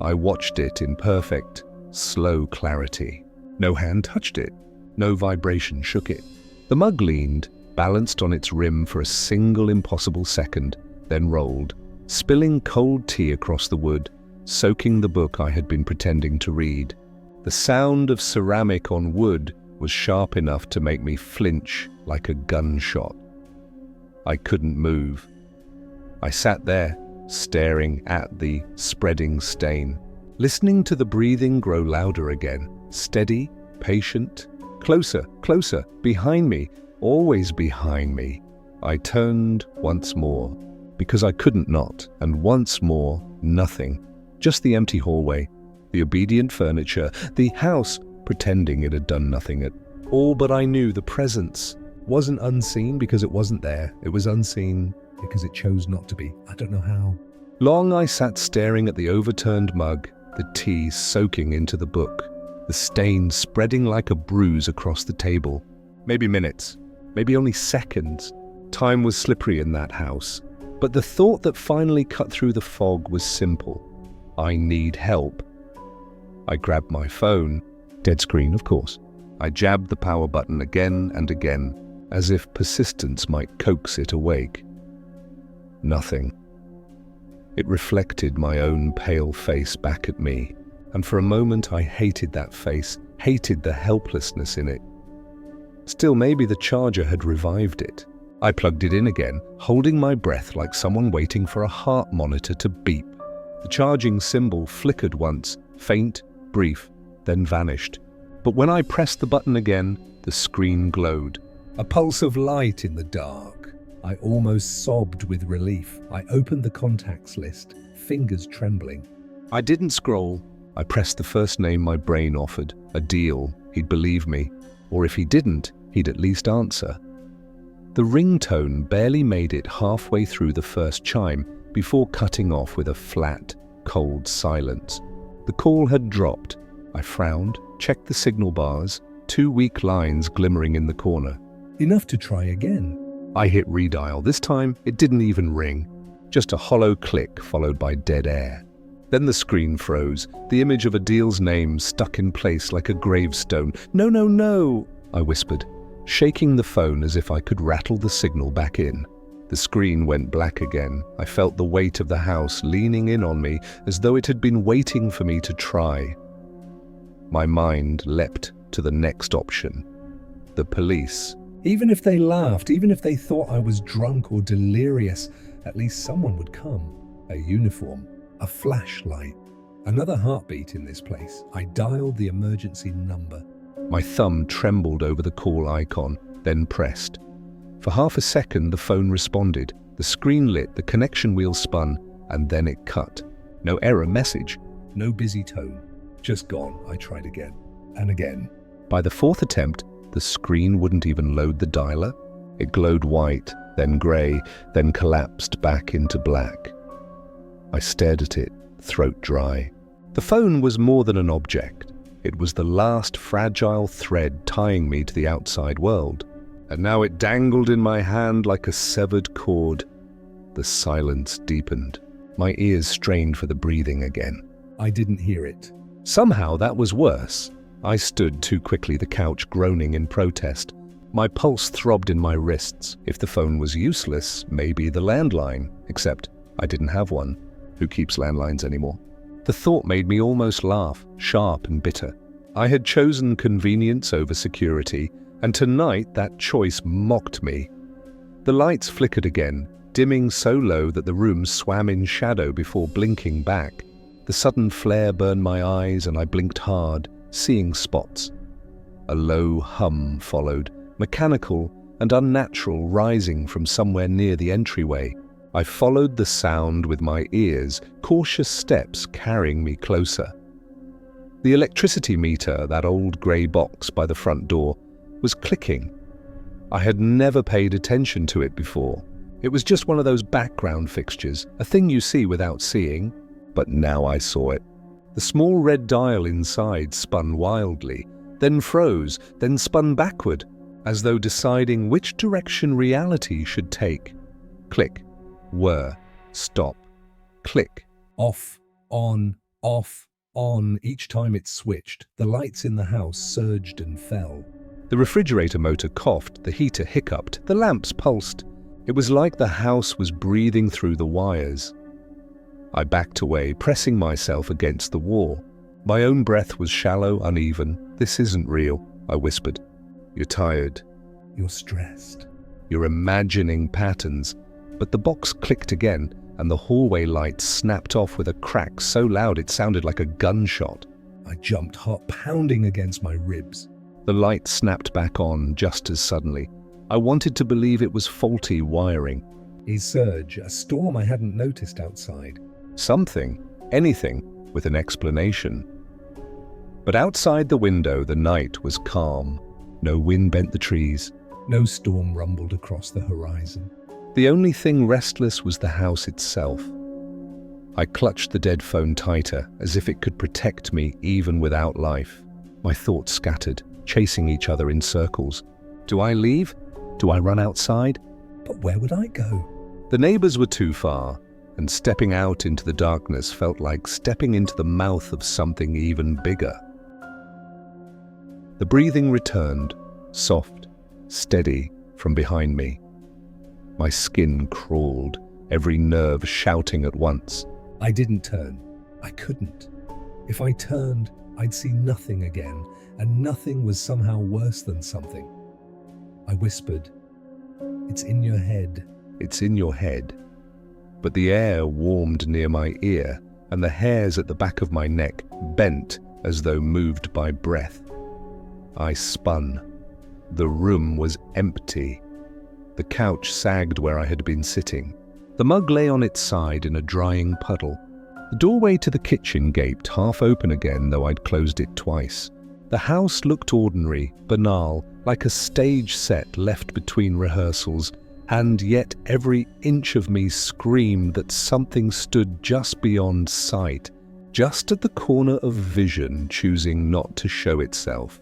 I watched it in perfect, slow clarity. No hand touched it. No vibration shook it. The mug leaned, balanced on its rim for a single impossible second, then rolled, spilling cold tea across the wood, soaking the book I had been pretending to read. The sound of ceramic on wood was sharp enough to make me flinch like a gunshot. I couldn't move. I sat there, staring at the spreading stain, listening to the breathing grow louder again, steady, patient. Closer, closer, behind me, always behind me. I turned once more, because I couldn't not, and once more, nothing. Just the empty hallway, the obedient furniture, the house pretending it had done nothing at all. But I knew the presence wasn't unseen because it wasn't there. It was unseen because it chose not to be. I don't know how. Long I sat staring at the overturned mug, the tea soaking into the book. The stain spreading like a bruise across the table. Maybe minutes, maybe only seconds. Time was slippery in that house. But the thought that finally cut through the fog was simple. I need help. I grabbed my phone. Dead screen, of course. I jabbed the power button again and again, as if persistence might coax it awake. Nothing. It reflected my own pale face back at me. And for a moment I hated that face, hated the helplessness in it. Still, maybe the charger had revived it. I plugged it in again, holding my breath like someone waiting for a heart monitor to beep. The charging symbol flickered once, faint, brief, then vanished. But when I pressed the button again, the screen glowed. A pulse of light in the dark. I almost sobbed with relief. I opened the contacts list, fingers trembling. I didn't scroll. I pressed the first name my brain offered, a deal. He'd believe me. Or if he didn't, he'd at least answer. The ringtone barely made it halfway through the first chime before cutting off with a flat, cold silence. The call had dropped. I frowned, checked the signal bars, 2 weak lines glimmering in the corner. Enough to try again. I hit redial. This time, it didn't even ring. Just a hollow click followed by dead air. Then the screen froze, the image of Adil's name stuck in place like a gravestone. "No, no, no," I whispered, shaking the phone as if I could rattle the signal back in. The screen went black again. I felt the weight of the house leaning in on me as though it had been waiting for me to try. My mind leapt to the next option. The police. Even if they laughed, even if they thought I was drunk or delirious, at least someone would come. A uniform, a flashlight. Another heartbeat in this place. I dialed the emergency number. My thumb trembled over the call icon, then pressed. For half a second, the phone responded. The screen lit, the connection wheel spun, and then it cut. No error message. No busy tone. Just gone. I tried again and again. By the fourth attempt, the screen wouldn't even load the dialer. It glowed white, then grey, then collapsed back into black. I stared at it, throat dry. The phone was more than an object. It was the last fragile thread tying me to the outside world. And now it dangled in my hand like a severed cord. The silence deepened. My ears strained for the breathing again. I didn't hear it. Somehow that was worse. I stood too quickly, the couch groaning in protest. My pulse throbbed in my wrists. If the phone was useless, maybe the landline. Except I didn't have one. Who keeps landlines anymore? The thought made me almost laugh, sharp and bitter. I had chosen convenience over security, and tonight that choice mocked me. The lights flickered again, dimming so low that the room swam in shadow before blinking back. The sudden flare burned my eyes and I blinked hard, seeing spots. A low hum followed, mechanical and unnatural, rising from somewhere near the entryway. I followed the sound with my ears, cautious steps carrying me closer. The electricity meter, that old grey box by the front door, was clicking. I had never paid attention to it before. It was just one of those background fixtures, a thing you see without seeing, but now I saw it. The small red dial inside spun wildly, then froze, then spun backward, as though deciding which direction reality should take. Click, whir, stop, click. Off, on, off, on. Each time it switched, the lights in the house surged and fell. The refrigerator motor coughed, the heater hiccuped, the lamps pulsed. It was like the house was breathing through the wires. I backed away, pressing myself against the wall. My own breath was shallow, uneven. This isn't real, I whispered. You're tired. You're stressed. You're imagining patterns. But the box clicked again, and the hallway light snapped off with a crack so loud it sounded like a gunshot. I jumped, heart pounding against my ribs. The light snapped back on just as suddenly. I wanted to believe it was faulty wiring. A surge, a storm I hadn't noticed outside. Something, anything, with an explanation. But outside the window, the night was calm. No wind bent the trees. No storm rumbled across the horizon. The only thing restless was the house itself. I clutched the dead phone tighter, as if it could protect me even without life. My thoughts scattered, chasing each other in circles. Do I leave? Do I run outside? But where would I go? The neighbors were too far, and stepping out into the darkness felt like stepping into the mouth of something even bigger. The breathing returned, soft, steady, from behind me. My skin crawled, every nerve shouting at once. I didn't turn. I couldn't. If I turned, I'd see nothing again, and nothing was somehow worse than something. I whispered, "It's in your head." It's in your head. But the air warmed near my ear, and the hairs at the back of my neck bent as though moved by breath. I spun. The room was empty. The couch sagged where I had been sitting. The mug lay on its side in a drying puddle. The doorway to the kitchen gaped, half open again, though I'd closed it twice. The house looked ordinary, banal, like a stage set left between rehearsals, and yet every inch of me screamed that something stood just beyond sight, just at the corner of vision, choosing not to show itself.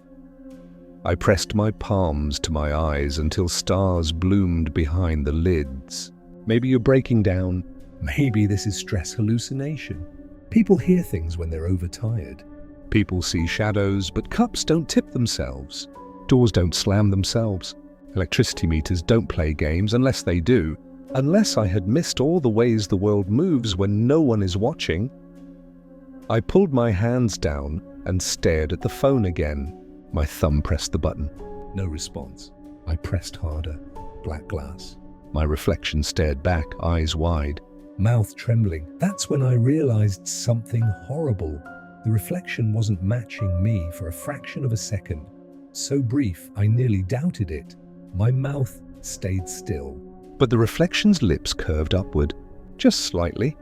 I pressed my palms to my eyes until stars bloomed behind the lids. Maybe you're breaking down. Maybe this is stress hallucination. People hear things when they're overtired. People see shadows, but cups don't tip themselves. Doors don't slam themselves. Electricity meters don't play games unless they do. Unless I had missed all the ways the world moves when no one is watching. I pulled my hands down, and stared at the phone again. My thumb pressed the button. No response. I pressed harder. Black glass. My reflection stared back, eyes wide. Mouth trembling. That's when I realized something horrible. The reflection wasn't matching me for a fraction of a second. So brief, I nearly doubted it. My mouth stayed still. But the reflection's lips curved upward, just slightly.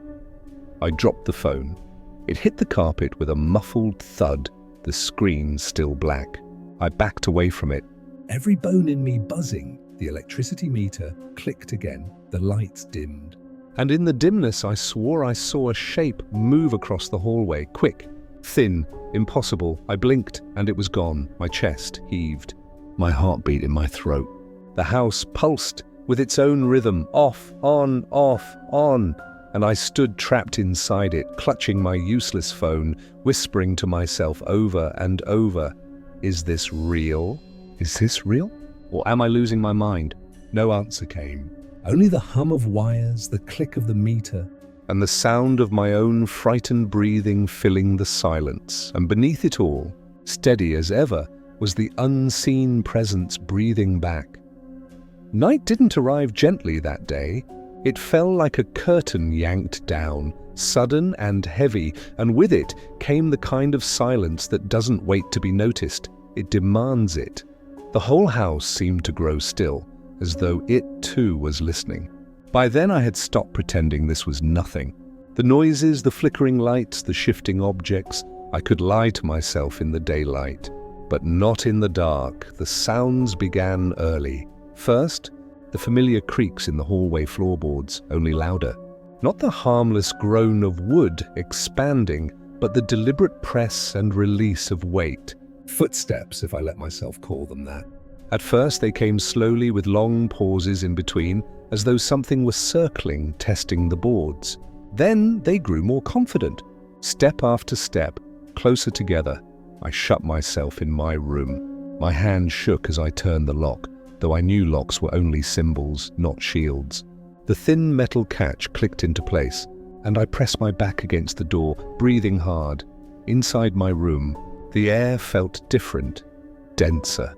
I dropped the phone. It hit the carpet with a muffled thud, the screen still black. I backed away from it. Every bone in me buzzing. The electricity meter clicked again. The lights dimmed. And in the dimness, I swore I saw a shape move across the hallway, quick, thin, impossible. I blinked, and it was gone. My chest heaved. My heart beat in my throat. The house pulsed with its own rhythm, off, on, and I stood trapped inside it, clutching my useless phone, whispering to myself over and over, "Is this real? Is this real? Or am I losing my mind?" No answer came. Only the hum of wires, the click of the meter, and the sound of my own frightened breathing filling the silence. And beneath it all, steady as ever, was the unseen presence breathing back. Night didn't arrive gently that day. It fell like a curtain yanked down, sudden and heavy, and with it came the kind of silence that doesn't wait to be noticed. It demands it. The whole house seemed to grow still, as though it too was listening. By then I had stopped pretending this was nothing. The noises, the flickering lights, the shifting objects, I could lie to myself in the daylight. But not in the dark. The sounds began early. First, the familiar creaks in the hallway floorboards, only louder. Not the harmless groan of wood expanding, but the deliberate press and release of weight. Footsteps, if I let myself call them that. At first they came slowly with long pauses in between, as though something was circling, testing the boards. Then they grew more confident. Step after step, closer together. I shut myself in my room. My hand shook as I turned the lock, though I knew locks were only symbols, not shields. The thin metal catch clicked into place, and I pressed my back against the door, breathing hard. Inside my room, the air felt different, denser.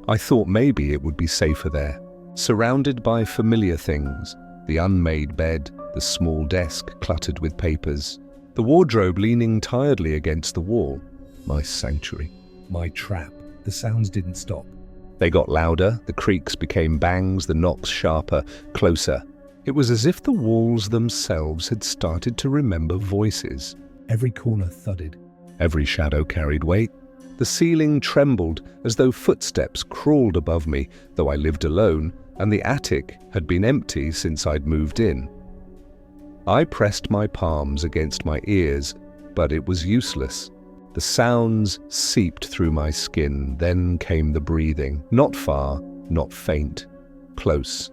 I thought maybe it would be safer there, surrounded by familiar things, the unmade bed, the small desk cluttered with papers, the wardrobe leaning tiredly against the wall. My sanctuary. My trap. The sounds didn't stop. They got louder, the creaks became bangs, the knocks sharper, closer. It was as if the walls themselves had started to remember voices. Every corner thudded. Every shadow carried weight. The ceiling trembled as though footsteps crawled above me, though I lived alone, and the attic had been empty since I'd moved in. I pressed my palms against my ears, but it was useless. The sounds seeped through my skin, then came the breathing, not far, not faint, close.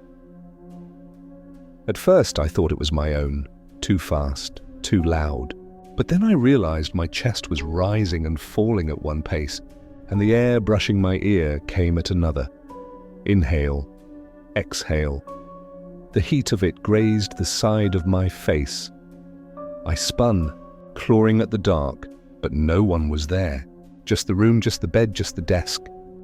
At first I thought it was my own, too fast, too loud. But then I realized my chest was rising and falling at one pace, and the air brushing my ear came at another. Inhale, exhale. The heat of it grazed the side of my face. I spun, clawing at the dark, but no one was there. Just the room, just the bed, just the desk.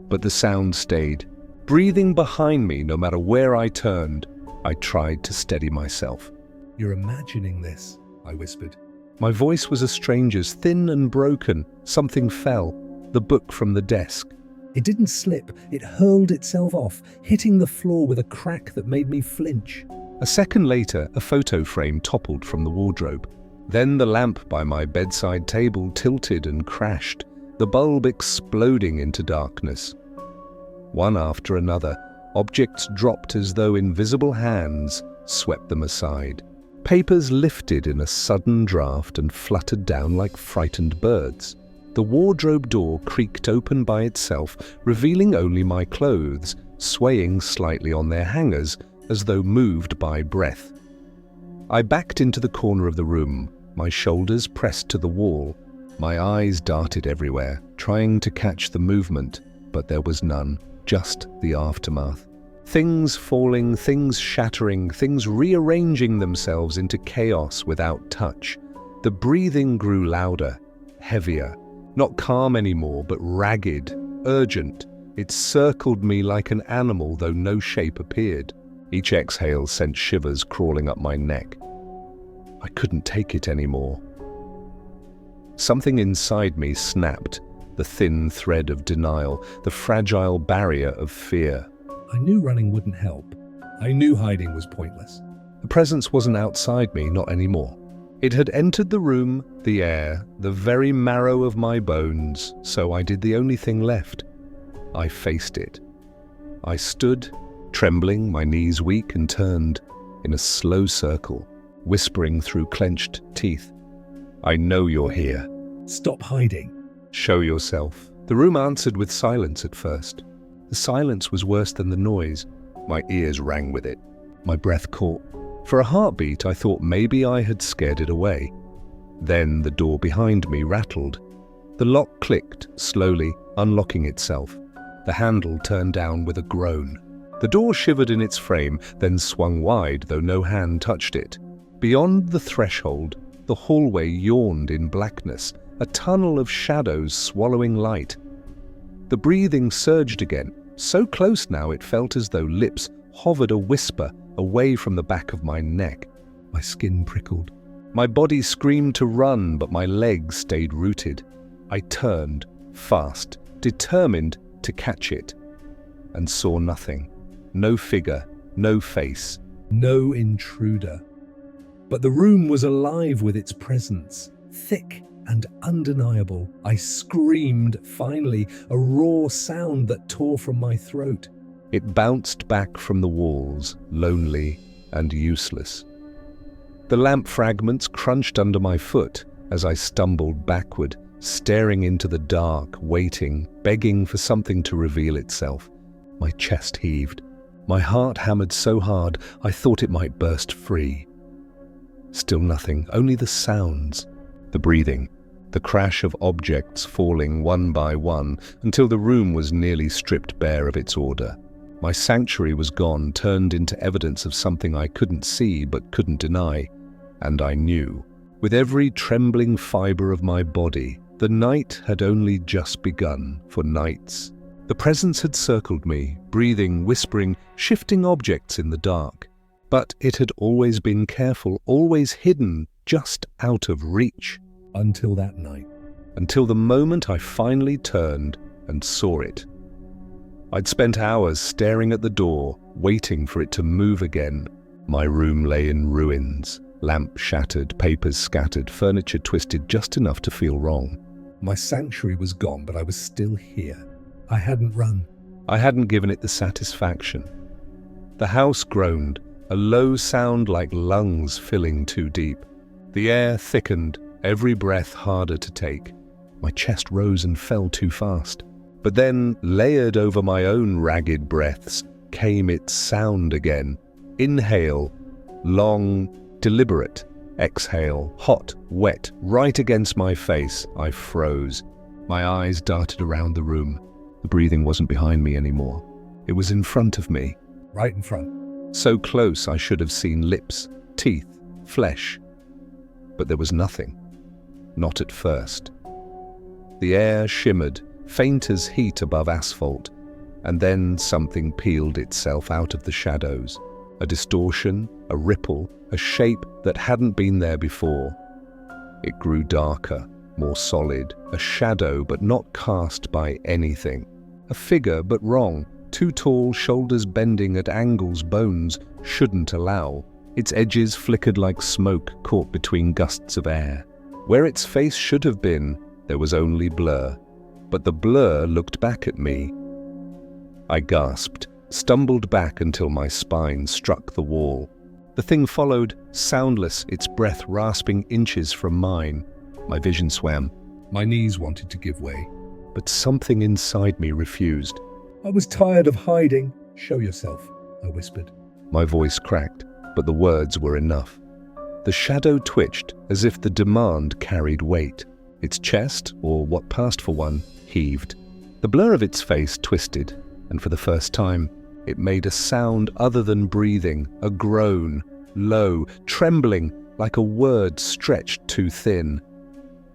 But the sound stayed, breathing behind me no matter where I turned. I tried to steady myself. "You're imagining this," I whispered. My voice was a stranger's, thin and broken. Something fell, the book from the desk. It didn't slip, it hurled itself off, hitting the floor with a crack that made me flinch. A second later, a photo frame toppled from the wardrobe. Then the lamp by my bedside table tilted and crashed, the bulb exploding into darkness. One after another, objects dropped as though invisible hands swept them aside. Papers lifted in a sudden draft and fluttered down like frightened birds. The wardrobe door creaked open by itself, revealing only my clothes, swaying slightly on their hangers as though moved by breath. I backed into the corner of the room, my shoulders pressed to the wall. My eyes darted everywhere, trying to catch the movement, but there was none, just the aftermath. Things falling, things shattering, things rearranging themselves into chaos without touch. The breathing grew louder, heavier, Not calm anymore, but ragged, urgent. It circled me like an animal, though no shape appeared. Each exhale sent shivers crawling up my neck. I couldn't take it anymore. Something inside me snapped, the thin thread of denial, the fragile barrier of fear. I knew running wouldn't help. I knew hiding was pointless. The presence wasn't outside me, not anymore. It had entered the room, the air, the very marrow of my bones, so I did the only thing left. I faced it. I stood, trembling, my knees weak, and turned in a slow circle, whispering through clenched teeth. I know you're here. Stop hiding. Show yourself. The room answered with silence at first. The silence was worse than the noise. My ears rang with it. My breath caught. For a heartbeat, I thought maybe I had scared it away. Then the door behind me rattled. The lock clicked, slowly, unlocking itself. The handle turned down with a groan. The door shivered in its frame, then swung wide, though no hand touched it. Beyond the threshold, the hallway yawned in blackness, a tunnel of shadows swallowing light. The breathing surged again, so close now it felt as though lips hovered a whisper away from the back of my neck. My skin prickled. My body screamed to run, but my legs stayed rooted. I turned, fast, determined to catch it, and saw nothing. No figure, no face. No intruder. But the room was alive with its presence, thick and undeniable. I screamed, finally, a raw sound that tore from my throat. It bounced back from the walls, lonely and useless. The lamp fragments crunched under my foot as I stumbled backward, staring into the dark, waiting, begging for something to reveal itself. My chest heaved. My heart hammered so hard I thought it might burst free. Still nothing, only the sounds, the breathing, the crash of objects falling one by one until the room was nearly stripped bare of its order. My sanctuary was gone, turned into evidence of something I couldn't see but couldn't deny, and I knew. With every trembling fibre of my body, the night had only just begun for nights. The presence had circled me, breathing, whispering, shifting objects in the dark. But it had always been careful, always hidden, just out of reach. Until that night. Until the moment I finally turned and saw it. I'd spent hours staring at the door, waiting for it to move again. My room lay in ruins. Lamp shattered, papers scattered, furniture twisted just enough to feel wrong. My sanctuary was gone, but I was still here. I hadn't run. I hadn't given it the satisfaction. The house groaned, a low sound like lungs filling too deep. The air thickened, every breath harder to take. My chest rose and fell too fast. But then, layered over my own ragged breaths, came its sound again. Inhale, long, deliberate. Exhale, hot, wet, right against my face. I froze. My eyes darted around the room. The breathing wasn't behind me anymore. It was in front of me. Right in front. So close I should have seen lips, teeth, flesh. But there was nothing. Not at first. The air shimmered, faint as heat above asphalt, and then something peeled itself out of the shadows. A distortion, a ripple, a shape that hadn't been there before. It grew darker, more solid, a shadow but not cast by anything. A figure but wrong, too tall, shoulders bending at angles bones shouldn't allow. Its edges flickered like smoke caught between gusts of air. Where its face should have been, there was only blur. But the blur looked back at me. I gasped, stumbled back until my spine struck the wall. The thing followed, soundless, its breath rasping inches from mine. My vision swam. My knees wanted to give way. But something inside me refused. I was tired of hiding. Show yourself, I whispered. My voice cracked, but the words were enough. The shadow twitched as if the demand carried weight. Its chest, or what passed for one, heaved. The blur of its face twisted, and for the first time, it made a sound other than breathing, a groan, low, trembling, like a word stretched too thin.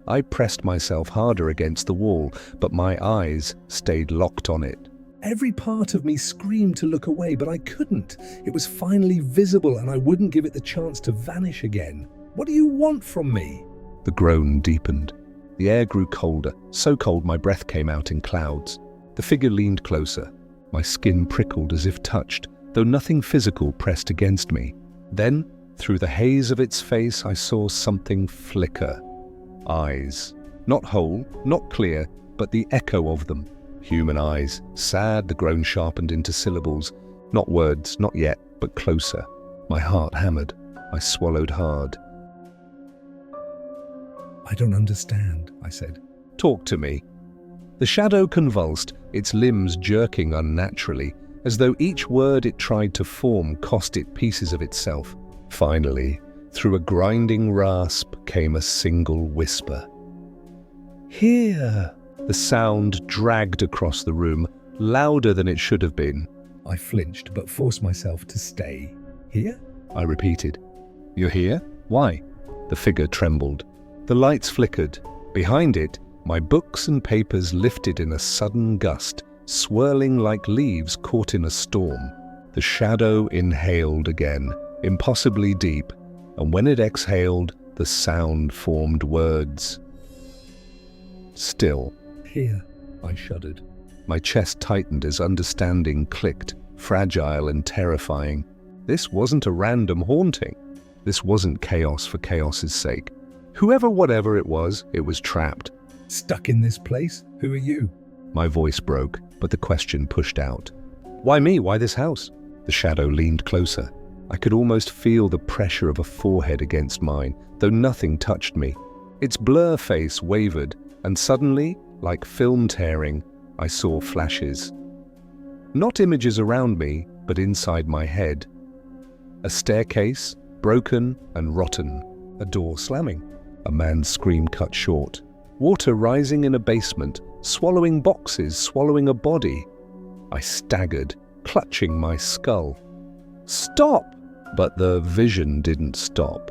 I pressed myself harder against the wall, but my eyes stayed locked on it. Every part of me screamed to look away, but I couldn't. It was finally visible, and I wouldn't give it the chance to vanish again. What do you want from me? The groan deepened. The air grew colder, so cold my breath came out in clouds. The figure leaned closer. My skin prickled as if touched, though nothing physical pressed against me. Then, through the haze of its face, I saw something flicker. Eyes. Not whole, not clear, but the echo of them. Human eyes. Sad, the groan sharpened into syllables. Not words, not yet, but closer. My heart hammered. I swallowed hard. I don't understand, I said. Talk to me. The shadow convulsed, its limbs jerking unnaturally, as though each word it tried to form cost it pieces of itself. Finally, through a grinding rasp came a single whisper. Here! The sound dragged across the room, louder than it should have been. I flinched, but forced myself to stay. Here? I repeated. You're here? Why? The figure trembled. The lights flickered. Behind it, my books and papers lifted in a sudden gust, swirling like leaves caught in a storm. The shadow inhaled again, impossibly deep, and when it exhaled, the sound formed words. Still. Here, I shuddered. My chest tightened as understanding clicked, fragile and terrifying. This wasn't a random haunting. This wasn't chaos for chaos's sake. Whoever, whatever it was trapped. Stuck in this place? Who are you? My voice broke, but the question pushed out. Why me? Why this house? The shadow leaned closer. I could almost feel the pressure of a forehead against mine, though nothing touched me. Its blur face wavered, and suddenly, like film tearing, I saw flashes. Not images around me, but inside my head. A staircase, broken and rotten. A door slamming. A man's scream cut short. Water rising in a basement, swallowing boxes, swallowing a body. I staggered, clutching my skull. Stop! But the vision didn't stop.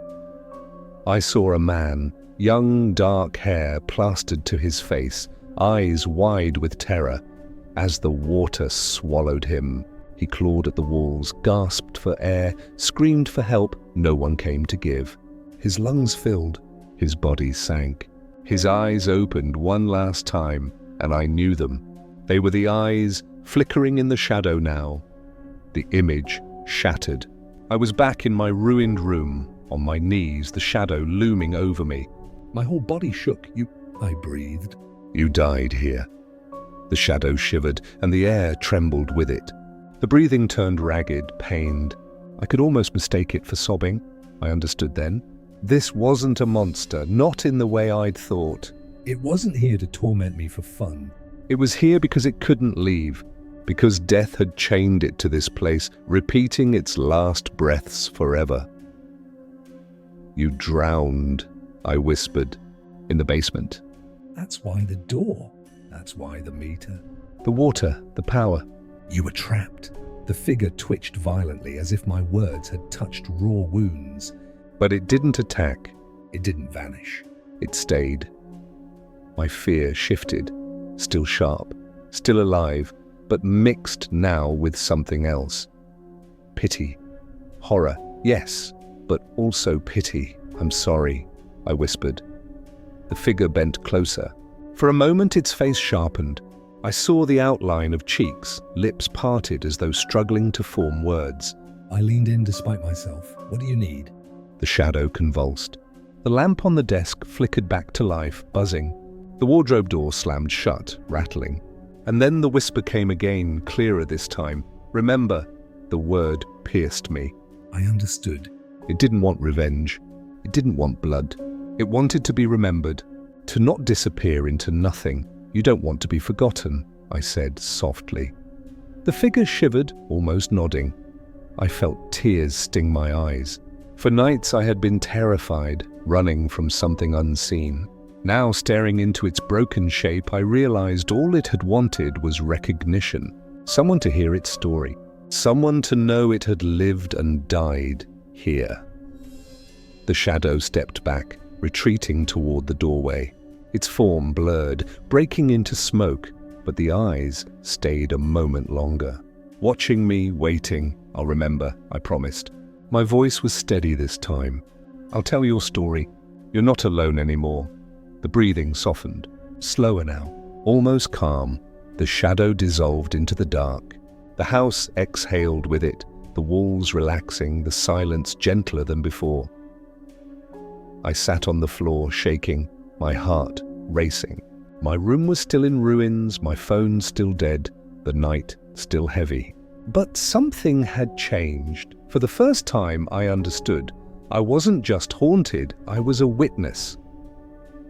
I saw a man, young dark hair plastered to his face, eyes wide with terror. As the water swallowed him, he clawed at the walls, gasped for air, screamed for help. No one came to give. His lungs filled, his body sank. His eyes opened one last time, and I knew them. They were the eyes flickering in the shadow now. The image shattered. I was back in my ruined room, on my knees, the shadow looming over me. My whole body shook. I breathed. You died here. The shadow shivered, and the air trembled with it. The breathing turned ragged, pained. I could almost mistake it for sobbing. I understood then. This wasn't a monster, not in the way I'd thought. It wasn't here to torment me for fun. It was here because it couldn't leave, because death had chained it to this place, repeating its last breaths forever. You drowned, I whispered, in the basement. That's why the door. That's why the meter. The water, the power. You were trapped. The figure twitched violently as if my words had touched raw wounds. But it didn't attack. It didn't vanish. It stayed. My fear shifted, still sharp, still alive, but mixed now with something else. Pity. Horror, yes, but also pity. I'm sorry, I whispered. The figure bent closer. For a moment its face sharpened. I saw the outline of cheeks, lips parted as though struggling to form words. I leaned in despite myself. What do you need? The shadow convulsed. The lamp on the desk flickered back to life, buzzing. The wardrobe door slammed shut, rattling. And then the whisper came again, clearer this time. Remember, the word pierced me. I understood. It didn't want revenge. It didn't want blood. It wanted to be remembered, to not disappear into nothing. You don't want to be forgotten, I said softly. The figure shivered, almost nodding. I felt tears sting my eyes. For nights I had been terrified, running from something unseen. Now, staring into its broken shape, I realized all it had wanted was recognition. Someone to hear its story. Someone to know it had lived and died here. The shadow stepped back, retreating toward the doorway. its form blurred, breaking into smoke, but the eyes stayed a moment longer. Watching me, waiting. I'll remember, I promised. My voice was steady this time. I'll tell your story. You're not alone anymore. The breathing softened. Slower now, almost calm. The shadow dissolved into the dark. The house exhaled with it, the walls relaxing, the silence gentler than before. I sat on the floor, shaking, my heart racing. My room was still in ruins, my phone still dead, the night still heavy. But something had changed. For the first time, I understood. I wasn't just haunted, I was a witness.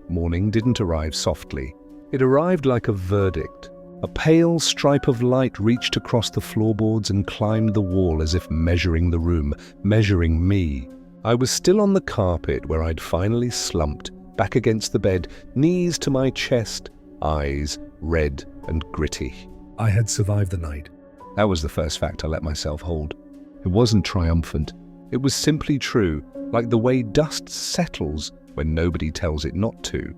Morning didn't arrive softly. It arrived like a verdict. A pale stripe of light reached across the floorboards and climbed the wall as if measuring the room, measuring me. I was still on the carpet where I'd finally slumped, back against the bed, knees to my chest, eyes red and gritty. I had survived the night. That was the first fact I let myself hold. It wasn't triumphant. It was simply true, like the way dust settles when nobody tells it not to.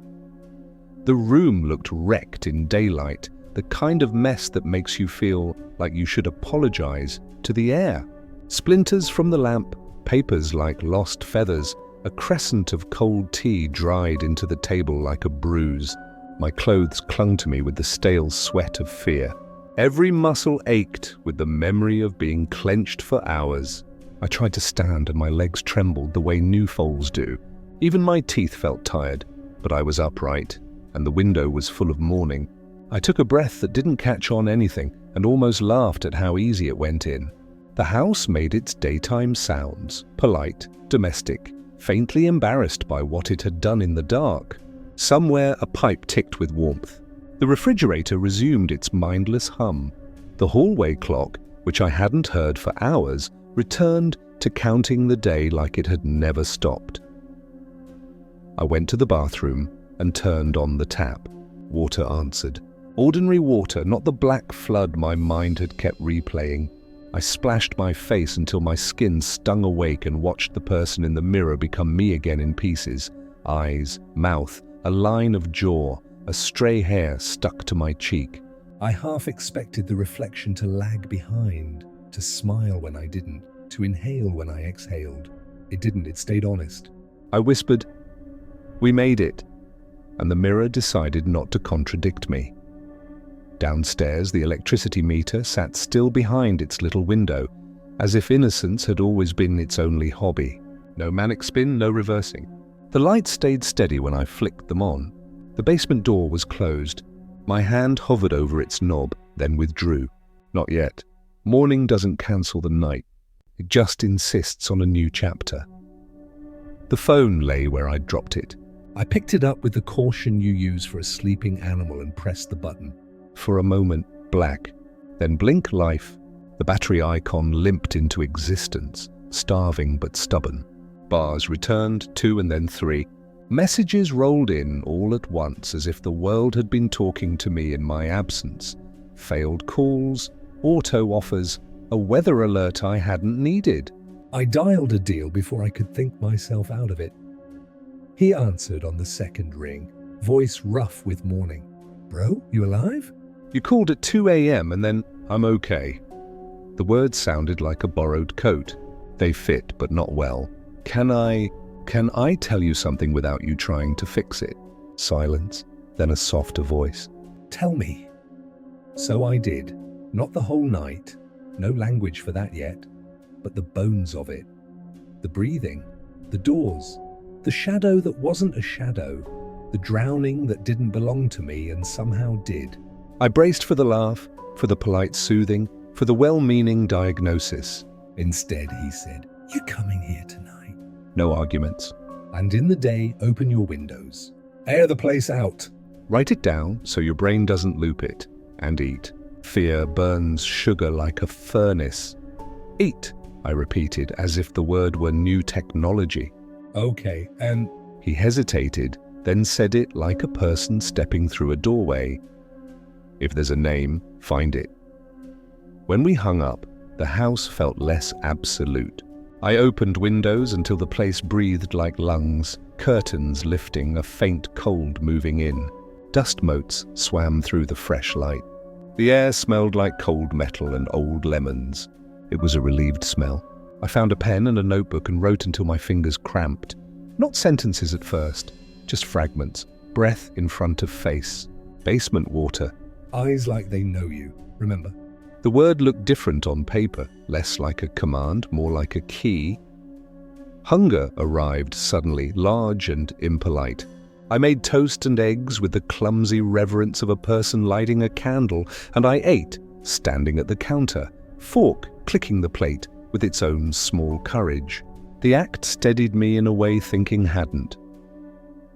The room looked wrecked in daylight, the kind of mess that makes you feel like you should apologize to the air. Splinters from the lamp, papers like lost feathers, a crescent of cold tea dried into the table like a bruise. My clothes clung to me with the stale sweat of fear. Every muscle ached with the memory of being clenched for hours. I tried to stand and my legs trembled the way new foals do. Even my teeth felt tired, but I was upright, and the window was full of morning. I took a breath that didn't catch on anything and almost laughed at how easy it went in. The house made its daytime sounds, polite, domestic, faintly embarrassed by what it had done in the dark. Somewhere a pipe ticked with warmth. The refrigerator resumed its mindless hum. The hallway clock, which I hadn't heard for hours, returned to counting the day like it had never stopped. I went to the bathroom and turned on the tap. Water answered. Ordinary water, not the black flood my mind had kept replaying. I splashed my face until my skin stung awake and watched the person in the mirror become me again in pieces. Eyes, mouth, a line of jaw, a stray hair stuck to my cheek. I half expected the reflection to lag behind, to smile when I didn't, to inhale when I exhaled. It didn't, it stayed honest. I whispered, "We made it," and the mirror decided not to contradict me. Downstairs, the electricity meter sat still behind its little window, as if innocence had always been its only hobby. No manic spin, no reversing. The lights stayed steady when I flicked them on. The basement door was closed. My hand hovered over its knob, then withdrew. Not yet. Morning doesn't cancel the night. It just insists on a new chapter. The phone lay where I'd dropped it. I picked it up with the caution you use for a sleeping animal and pressed the button. For a moment, black. Then blink life. The battery icon limped into existence, starving but stubborn. Bars returned, 2 and then 3. Messages rolled in all at once as if the world had been talking to me in my absence. Failed calls, auto offers, a weather alert I hadn't needed. I dialed a deal before I could think myself out of it. He answered on the second ring, voice rough with mourning. "Bro, you alive?" You called at 2 a.m. and then, "I'm okay." The words sounded like a borrowed coat. They fit, but not well. Can I tell you something without you trying to fix it? Silence, then a softer voice. "Tell me." So I did. Not the whole night. No language for that yet. But the bones of it. The breathing. The doors. The shadow that wasn't a shadow. The drowning that didn't belong to me and somehow did. I braced for the laugh, for the polite soothing, for the well-meaning diagnosis. Instead, he said, "You're coming here tonight." No arguments. "And in the day, open your windows. Air the place out." Write it down so your brain doesn't loop it. And eat. Fear burns sugar like a furnace. "Eat," I repeated, as if the word were new technology. "Okay, and..." He hesitated, then said it like a person stepping through a doorway. "If there's a name, find it." When we hung up, the house felt less absolute. I opened windows until the place breathed like lungs, curtains lifting, a faint cold moving in. Dust motes swam through the fresh light. The air smelled like cold metal and old lemons. It was a relieved smell. I found a pen and a notebook and wrote until my fingers cramped. Not sentences at first, just fragments. Breath in front of face. Basement water. Eyes like they know you, remember? The word looked different on paper, less like a command, more like a key. Hunger arrived suddenly, large and impolite. I made toast and eggs with the clumsy reverence of a person lighting a candle, and I ate, standing at the counter, fork clicking the plate with its own small courage. The act steadied me in a way thinking hadn't.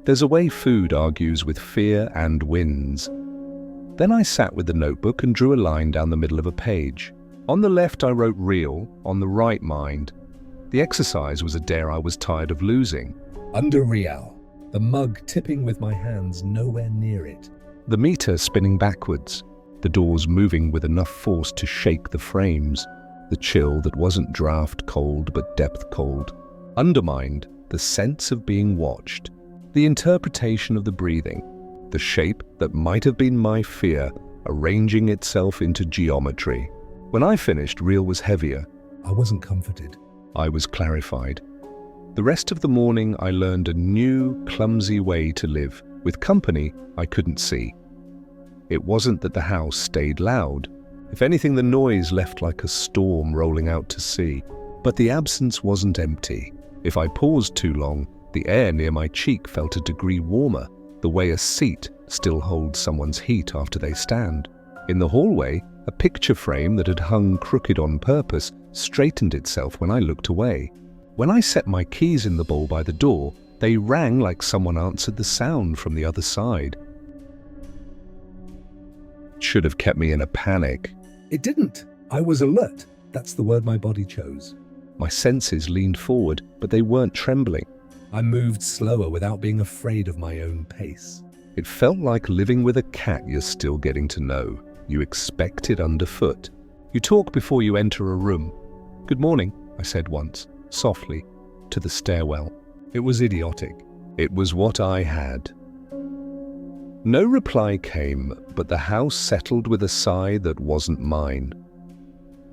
There's a way food argues with fear and wins. Then I sat with the notebook and drew a line down the middle of a page. On the left I wrote real, on the right mind. The exercise was a dare I was tired of losing. Under real, the mug tipping with my hands nowhere near it. The meter spinning backwards, the doors moving with enough force to shake the frames, the chill that wasn't draft cold but depth cold. Undermined, the sense of being watched, the interpretation of the breathing, the shape that might have been my fear arranging itself into geometry. When I finished, real was heavier. I wasn't comforted. I was clarified. The rest of the morning I learned a new, clumsy way to live, with company I couldn't see. It wasn't that the house stayed loud. If anything, the noise left like a storm rolling out to sea. But the absence wasn't empty. If I paused too long, the air near my cheek felt a degree warmer, the way a seat still holds someone's heat after they stand. In the hallway, a picture frame that had hung crooked on purpose straightened itself when I looked away. When I set my keys in the bowl by the door, they rang like someone answered the sound from the other side. It should have kept me in a panic. It didn't. I was alert. That's the word my body chose. My senses leaned forward, but they weren't trembling. I moved slower without being afraid of my own pace. It felt like living with a cat you're still getting to know. You expect it underfoot. You talk before you enter a room. "Good morning," I said once, softly, to the stairwell. It was idiotic. It was what I had. No reply came, but the house settled with a sigh that wasn't mine.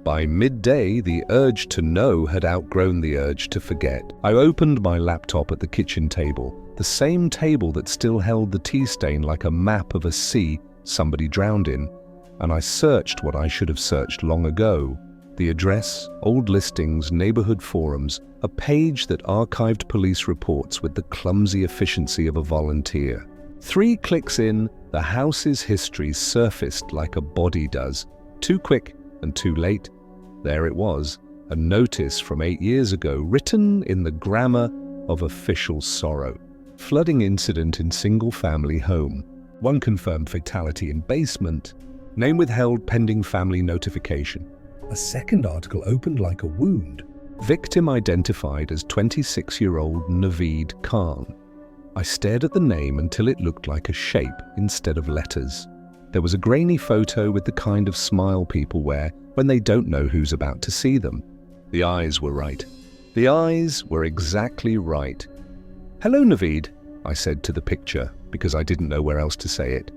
By midday, the urge to know had outgrown the urge to forget. I opened my laptop at the kitchen table, the same table that still held the tea stain like a map of a sea somebody drowned in, and I searched what I should have searched long ago. The address, old listings, neighborhood forums, a page that archived police reports with the clumsy efficiency of a volunteer. 3 clicks in, the house's history surfaced like a body does. Too quick and too late. There it was, a notice from 8 years ago, written in the grammar of official sorrow. Flooding incident in single-family home. 1 confirmed fatality in basement. Name withheld pending family notification. A second article opened like a wound. Victim identified as 26-year-old Naveed Khan. I stared at the name until it looked like a shape instead of letters. There was a grainy photo with the kind of smile people wear when they don't know who's about to see them. The eyes were right. The eyes were exactly right. "Hello, Naveed," I said to the picture, because I didn't know where else to say it.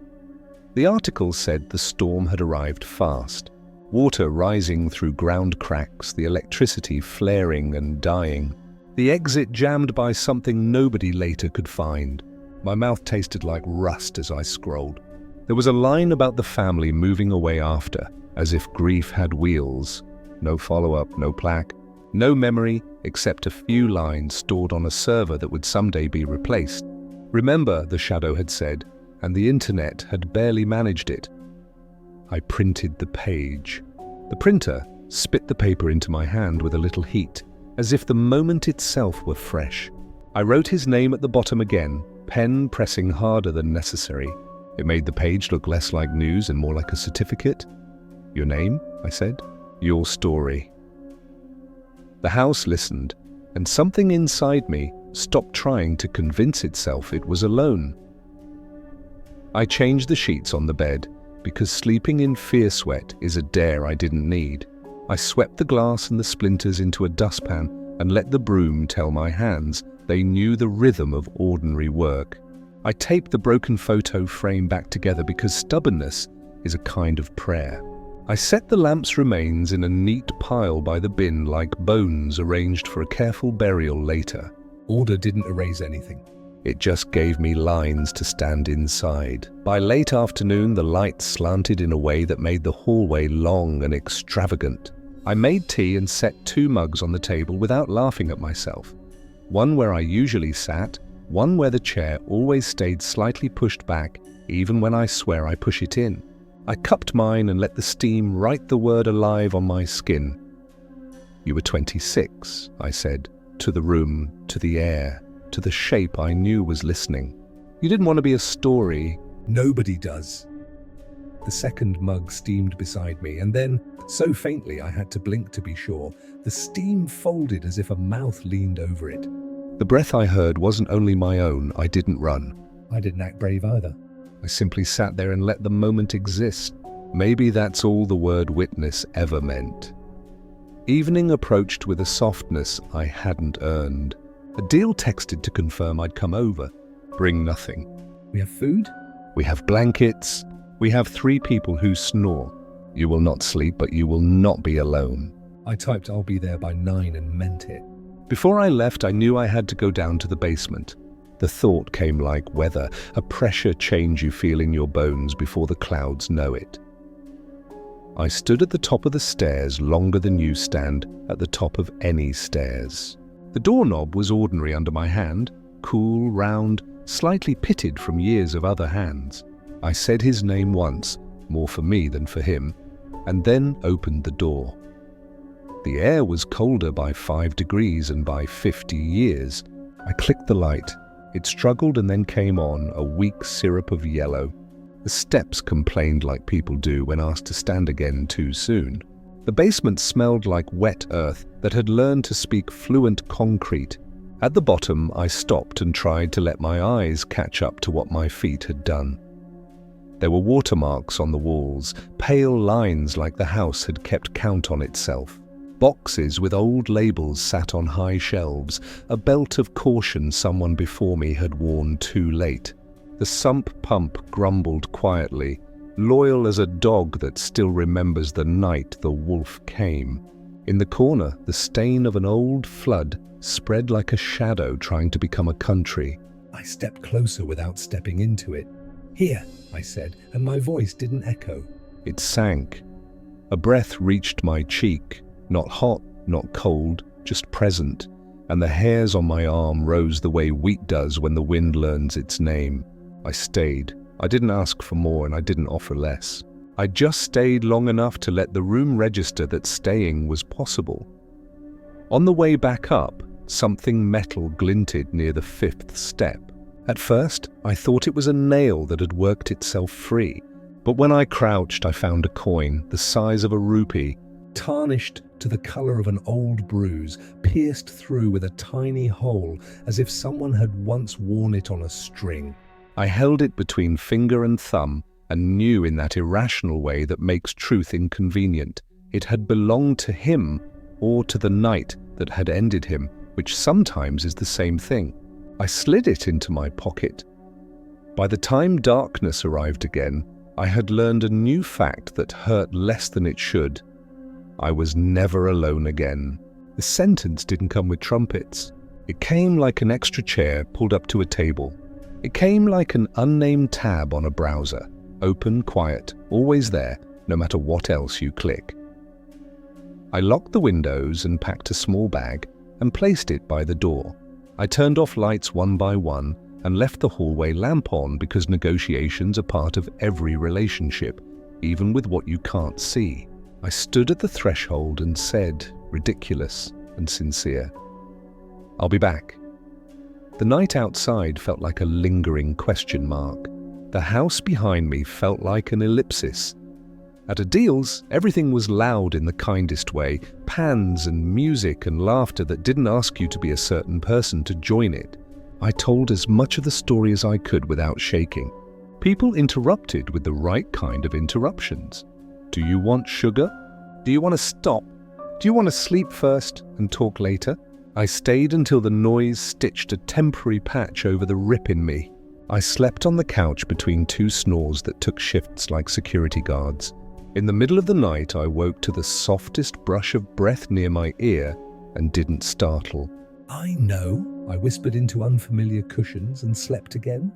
The article said the storm had arrived fast. Water rising through ground cracks, the electricity flaring and dying. The exit jammed by something nobody later could find. My mouth tasted like rust as I scrolled. There was a line about the family moving away after, as if grief had wheels. No follow-up, no plaque, no memory except a few lines stored on a server that would someday be replaced. Remember, the shadow had said, and the internet had barely managed it. I printed the page. The printer spit the paper into my hand with a little heat, as if the moment itself were fresh. I wrote his name at the bottom again, pen pressing harder than necessary. It made the page look less like news and more like a certificate. "Your name?" I said. "Your story." The house listened, and something inside me stopped trying to convince itself it was alone. I changed the sheets on the bed, because sleeping in fear sweat is a dare I didn't need. I swept the glass and the splinters into a dustpan and let the broom tell my hands. They knew the rhythm of ordinary work. I taped the broken photo frame back together because stubbornness is a kind of prayer. I set the lamp's remains in a neat pile by the bin like bones arranged for a careful burial later. Order didn't erase anything. It just gave me lines to stand inside. By late afternoon, the light slanted in a way that made the hallway long and extravagant. I made tea and set 2 mugs on the table without laughing at myself. One where I usually sat, one where the chair always stayed slightly pushed back, even when I swear I push it in. I cupped mine and let the steam write the word alive on my skin. "You were 26, I said, to the room, to the air, to the shape I knew was listening. You didn't want to be a story." Nobody does. The second mug steamed beside me, and then, so faintly I had to blink to be sure, the steam folded as if a mouth leaned over it. The breath I heard wasn't only my own. I didn't run. I didn't act brave either. I simply sat there and let the moment exist. Maybe that's all the word witness ever meant. Evening approached with a softness I hadn't earned. Adil texted to confirm I'd come over. Bring nothing. We have food? We have blankets. We have 3 people who snore. You will not sleep, but you will not be alone. I typed I'll be there by 9 and meant it. Before I left, I knew I had to go down to the basement. The thought came like weather, a pressure change you feel in your bones before the clouds know it. I stood at the top of the stairs longer than you stand at the top of any stairs. The doorknob was ordinary under my hand, cool, round, slightly pitted from years of other hands. I said his name once, more for me than for him, and then opened the door. The air was colder by 5 degrees and by 50 years. I clicked the light. It struggled and then came on, a weak syrup of yellow. The steps complained like people do when asked to stand again too soon. The basement smelled like wet earth that had learned to speak fluent concrete. At the bottom, I stopped and tried to let my eyes catch up to what my feet had done. There were watermarks on the walls, pale lines like the house had kept count on itself. Boxes with old labels sat on high shelves, a belt of caution someone before me had worn too late. The sump pump grumbled quietly, loyal as a dog that still remembers the night the wolf came. In the corner, the stain of an old flood spread like a shadow trying to become a country. I stepped closer without stepping into it. "Here," I said, and my voice didn't echo. It sank. A breath reached my cheek. Not hot, not cold, just present, and the hairs on my arm rose the way wheat does when the wind learns its name. I stayed. I didn't ask for more and I didn't offer less. I just stayed long enough to let the room register that staying was possible. On the way back up, something metal glinted near the 5th step. At first, I thought it was a nail that had worked itself free, but when I crouched, I found a coin the size of a rupee, tarnished to the color of an old bruise, pierced through with a tiny hole as if someone had once worn it on a string. I held it between finger and thumb and knew in that irrational way that makes truth inconvenient. It had belonged to him or to the night that had ended him, which sometimes is the same thing. I slid it into my pocket. By the time darkness arrived again, I had learned a new fact that hurt less than it should. I was never alone again. The sentence didn't come with trumpets. It came like an extra chair pulled up to a table. It came like an unnamed tab on a browser, open, quiet, always there, no matter what else you click. I locked the windows and packed a small bag and placed it by the door. I turned off lights one by one and left the hallway lamp on because negotiations are part of every relationship, even with what you can't see. I stood at the threshold and said, ridiculous and sincere, "I'll be back." The night outside felt like a lingering question mark. The house behind me felt like an ellipsis. At Adil's, everything was loud in the kindest way, pans and music and laughter that didn't ask you to be a certain person to join it. I told as much of the story as I could without shaking. People interrupted with the right kind of interruptions. Do you want sugar? Do you want to stop? Do you want to sleep first and talk later? I stayed until the noise stitched a temporary patch over the rip in me. I slept on the couch between two snores that took shifts like security guards. In the middle of the night, I woke to the softest brush of breath near my ear and didn't startle. I know, I whispered into unfamiliar cushions and slept again.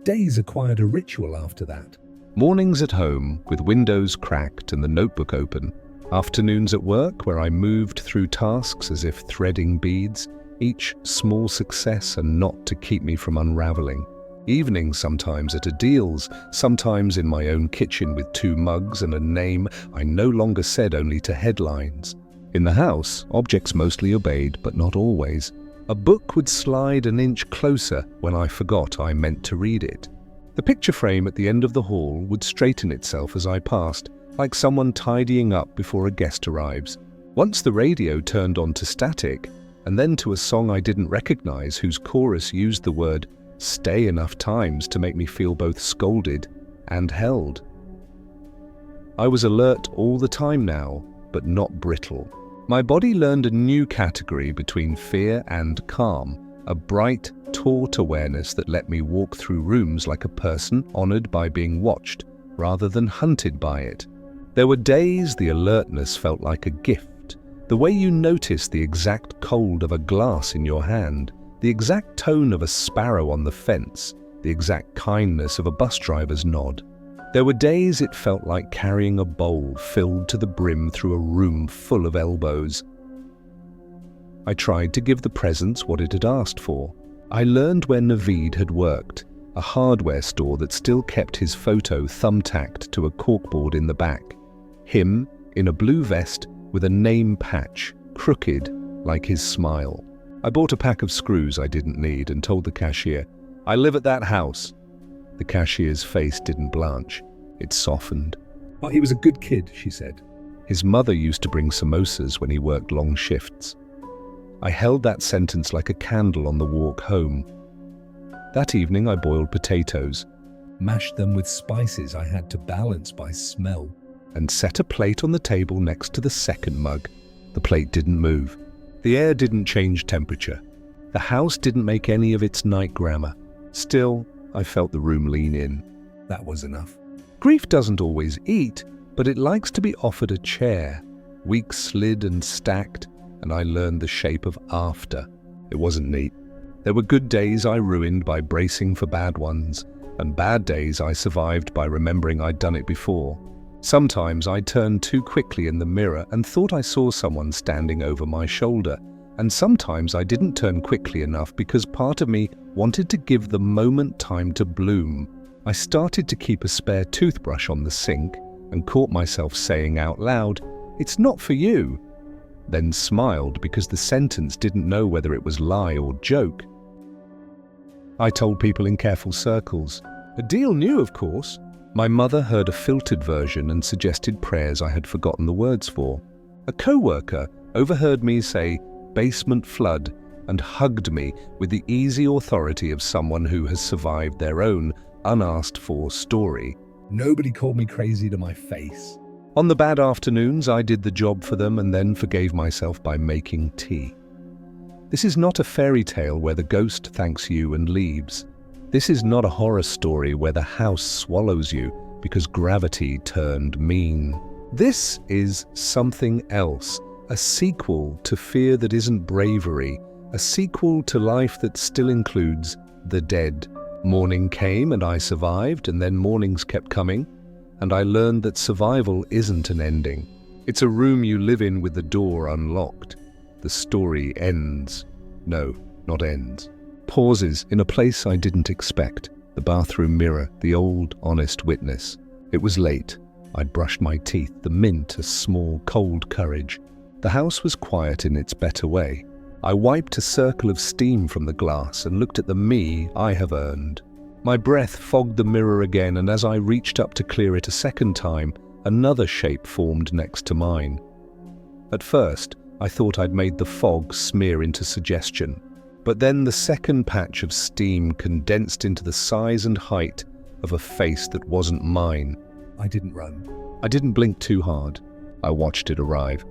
Days acquired a ritual after that. Mornings at home, with windows cracked and the notebook open. Afternoons at work, where I moved through tasks as if threading beads, each small success a knot to keep me from unraveling. Evenings sometimes at a deals, sometimes in my own kitchen with 2 mugs and a name I no longer said only to headlines. In the house, objects mostly obeyed, but not always. A book would slide an inch closer when I forgot I meant to read it. The picture frame at the end of the hall would straighten itself as I passed, like someone tidying up before a guest arrives. Once the radio turned on to static, and then to a song I didn't recognize whose chorus used the word "stay" enough times to make me feel both scolded and held. I was alert all the time now, but not brittle. My body learned a new category between fear and calm, a bright, taut awareness that let me walk through rooms like a person honored by being watched, rather than hunted by it. There were days the alertness felt like a gift, the way you notice the exact cold of a glass in your hand, the exact tone of a sparrow on the fence, the exact kindness of a bus driver's nod. There were days it felt like carrying a bowl filled to the brim through a room full of elbows. I tried to give the presence what it had asked for. I learned where Naveed had worked, a hardware store that still kept his photo thumbtacked to a corkboard in the back. Him, in a blue vest with a name patch, crooked like his smile. I bought a pack of screws I didn't need and told the cashier, "I live at that house." The cashier's face didn't blanch. It softened. "But he was a good kid," she said. His mother used to bring samosas when he worked long shifts. I held that sentence like a candle on the walk home. That evening I boiled potatoes, Mashed them with spices I had to balance by smell. and set a plate on the table next to the second mug. The plate didn't move. The air didn't change temperature. The house didn't make any of its night grammar. Still, I felt the room lean in. That was enough. Grief doesn't always eat, but it likes to be offered a chair. Weeks slid and stacked, and I learned the shape of after. It wasn't neat. There were good days I ruined by bracing for bad ones, and bad days I survived by remembering I'd done it before. Sometimes I turned too quickly in the mirror and thought I saw someone standing over my shoulder, and sometimes I didn't turn quickly enough because part of me wanted to give the moment time to bloom. I started to keep a spare toothbrush on the sink and caught myself saying out loud, "It's not for you," then smiled because the sentence didn't know whether it was lie or joke. I told people in careful circles. Adil knew, of course. My mother heard a filtered version and suggested prayers I had forgotten the words for. A co-worker overheard me say basement flood and hugged me with the easy authority of someone who has survived their own unasked-for story. Nobody called me crazy to my face. On the bad afternoons, I did the job for them and then forgave myself by making tea. This is not a fairy tale where the ghost thanks you and leaves. This is not a horror story where the house swallows you because gravity turned mean. This is something else, a sequel to fear that isn't bravery, a sequel to life that still includes the dead. Morning came and I survived, and then mornings kept coming, and I learned that survival isn't an ending. It's a room you live in with the door unlocked. The story ends. No, not ends. Pauses in a place I didn't expect. The bathroom mirror, the old, honest witness. It was late. I'd brushed my teeth, the mint a small, cold courage. The house was quiet in its better way. I wiped a circle of steam from the glass and looked at the me I have earned. My breath fogged the mirror again, and as I reached up to clear it a second time, another shape formed next to mine. At first, I thought I'd made the fog smear into suggestion. But then the second patch of steam condensed into the size and height of a face that wasn't mine. I didn't run. I didn't blink too hard. I watched it arrive.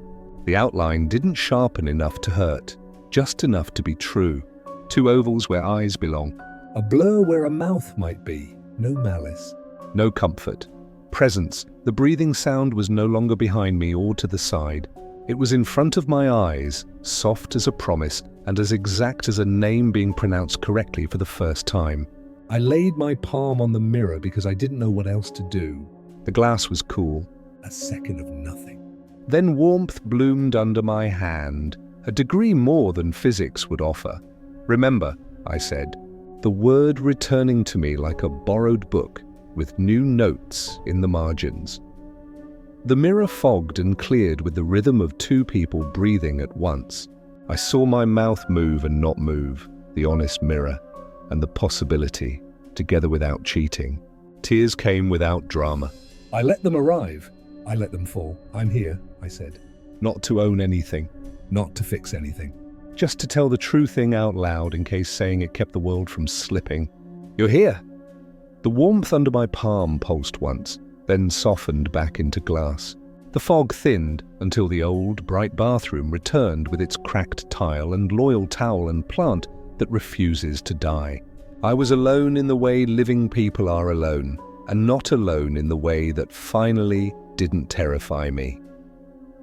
The outline didn't sharpen enough to hurt. just enough to be true. 2 ovals where eyes belong. A blur where a mouth might be, no malice. No comfort. Presence. The breathing sound was no longer behind me or to the side. It was in front of my eyes, soft as a promise and as exact as a name being pronounced correctly for the first time. I laid my palm on the mirror because I didn't know what else to do. The glass was cool. A second of nothing. Then warmth bloomed under my hand, a degree more than physics would offer. Remember, I said, the word returning to me like a borrowed book with new notes in the margins. The mirror fogged and cleared with the rhythm of 2 people breathing at once. I saw my mouth move and not move, the honest mirror, and the possibility, together without cheating. Tears came without drama. I let them arrive. I let them fall. I'm here, I said. Not to own anything. Not to fix anything. Just to tell the true thing out loud in case saying it kept the world from slipping. You're here. The warmth under my palm pulsed once, then softened back into glass. The fog thinned until the old, bright bathroom returned with its cracked tile and loyal towel and plant that refuses to die. I was alone in the way living people are alone, and not alone in the way that finally didn't terrify me.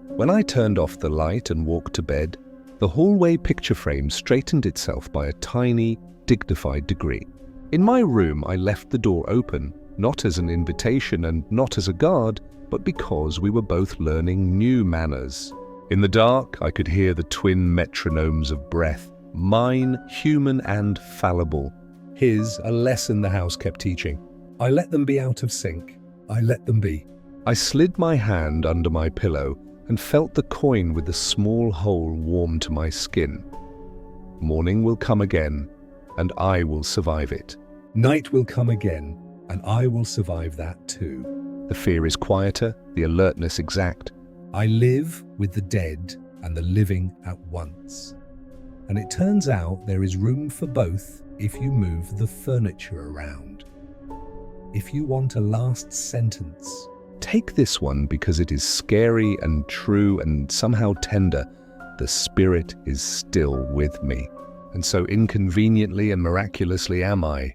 When I turned off the light and walked to bed, the hallway picture frame straightened itself by a tiny, dignified degree. In my room, I left the door open, not as an invitation and not as a guard, but because we were both learning new manners. In the dark, I could hear the twin metronomes of breath, mine human and fallible, his a lesson the house kept teaching. I let them be out of sync. I let them be. I slid my hand under my pillow and felt the coin with the small hole warm to my skin. Morning will come again, and I will survive it. Night will come again, and I will survive that too. The fear is quieter, the alertness exact. I live with the dead and the living at once. And it turns out there is room for both if you move the furniture around. If you want a last sentence, take this one because it is scary and true and somehow tender. The spirit is still with me. And so inconveniently and miraculously am I.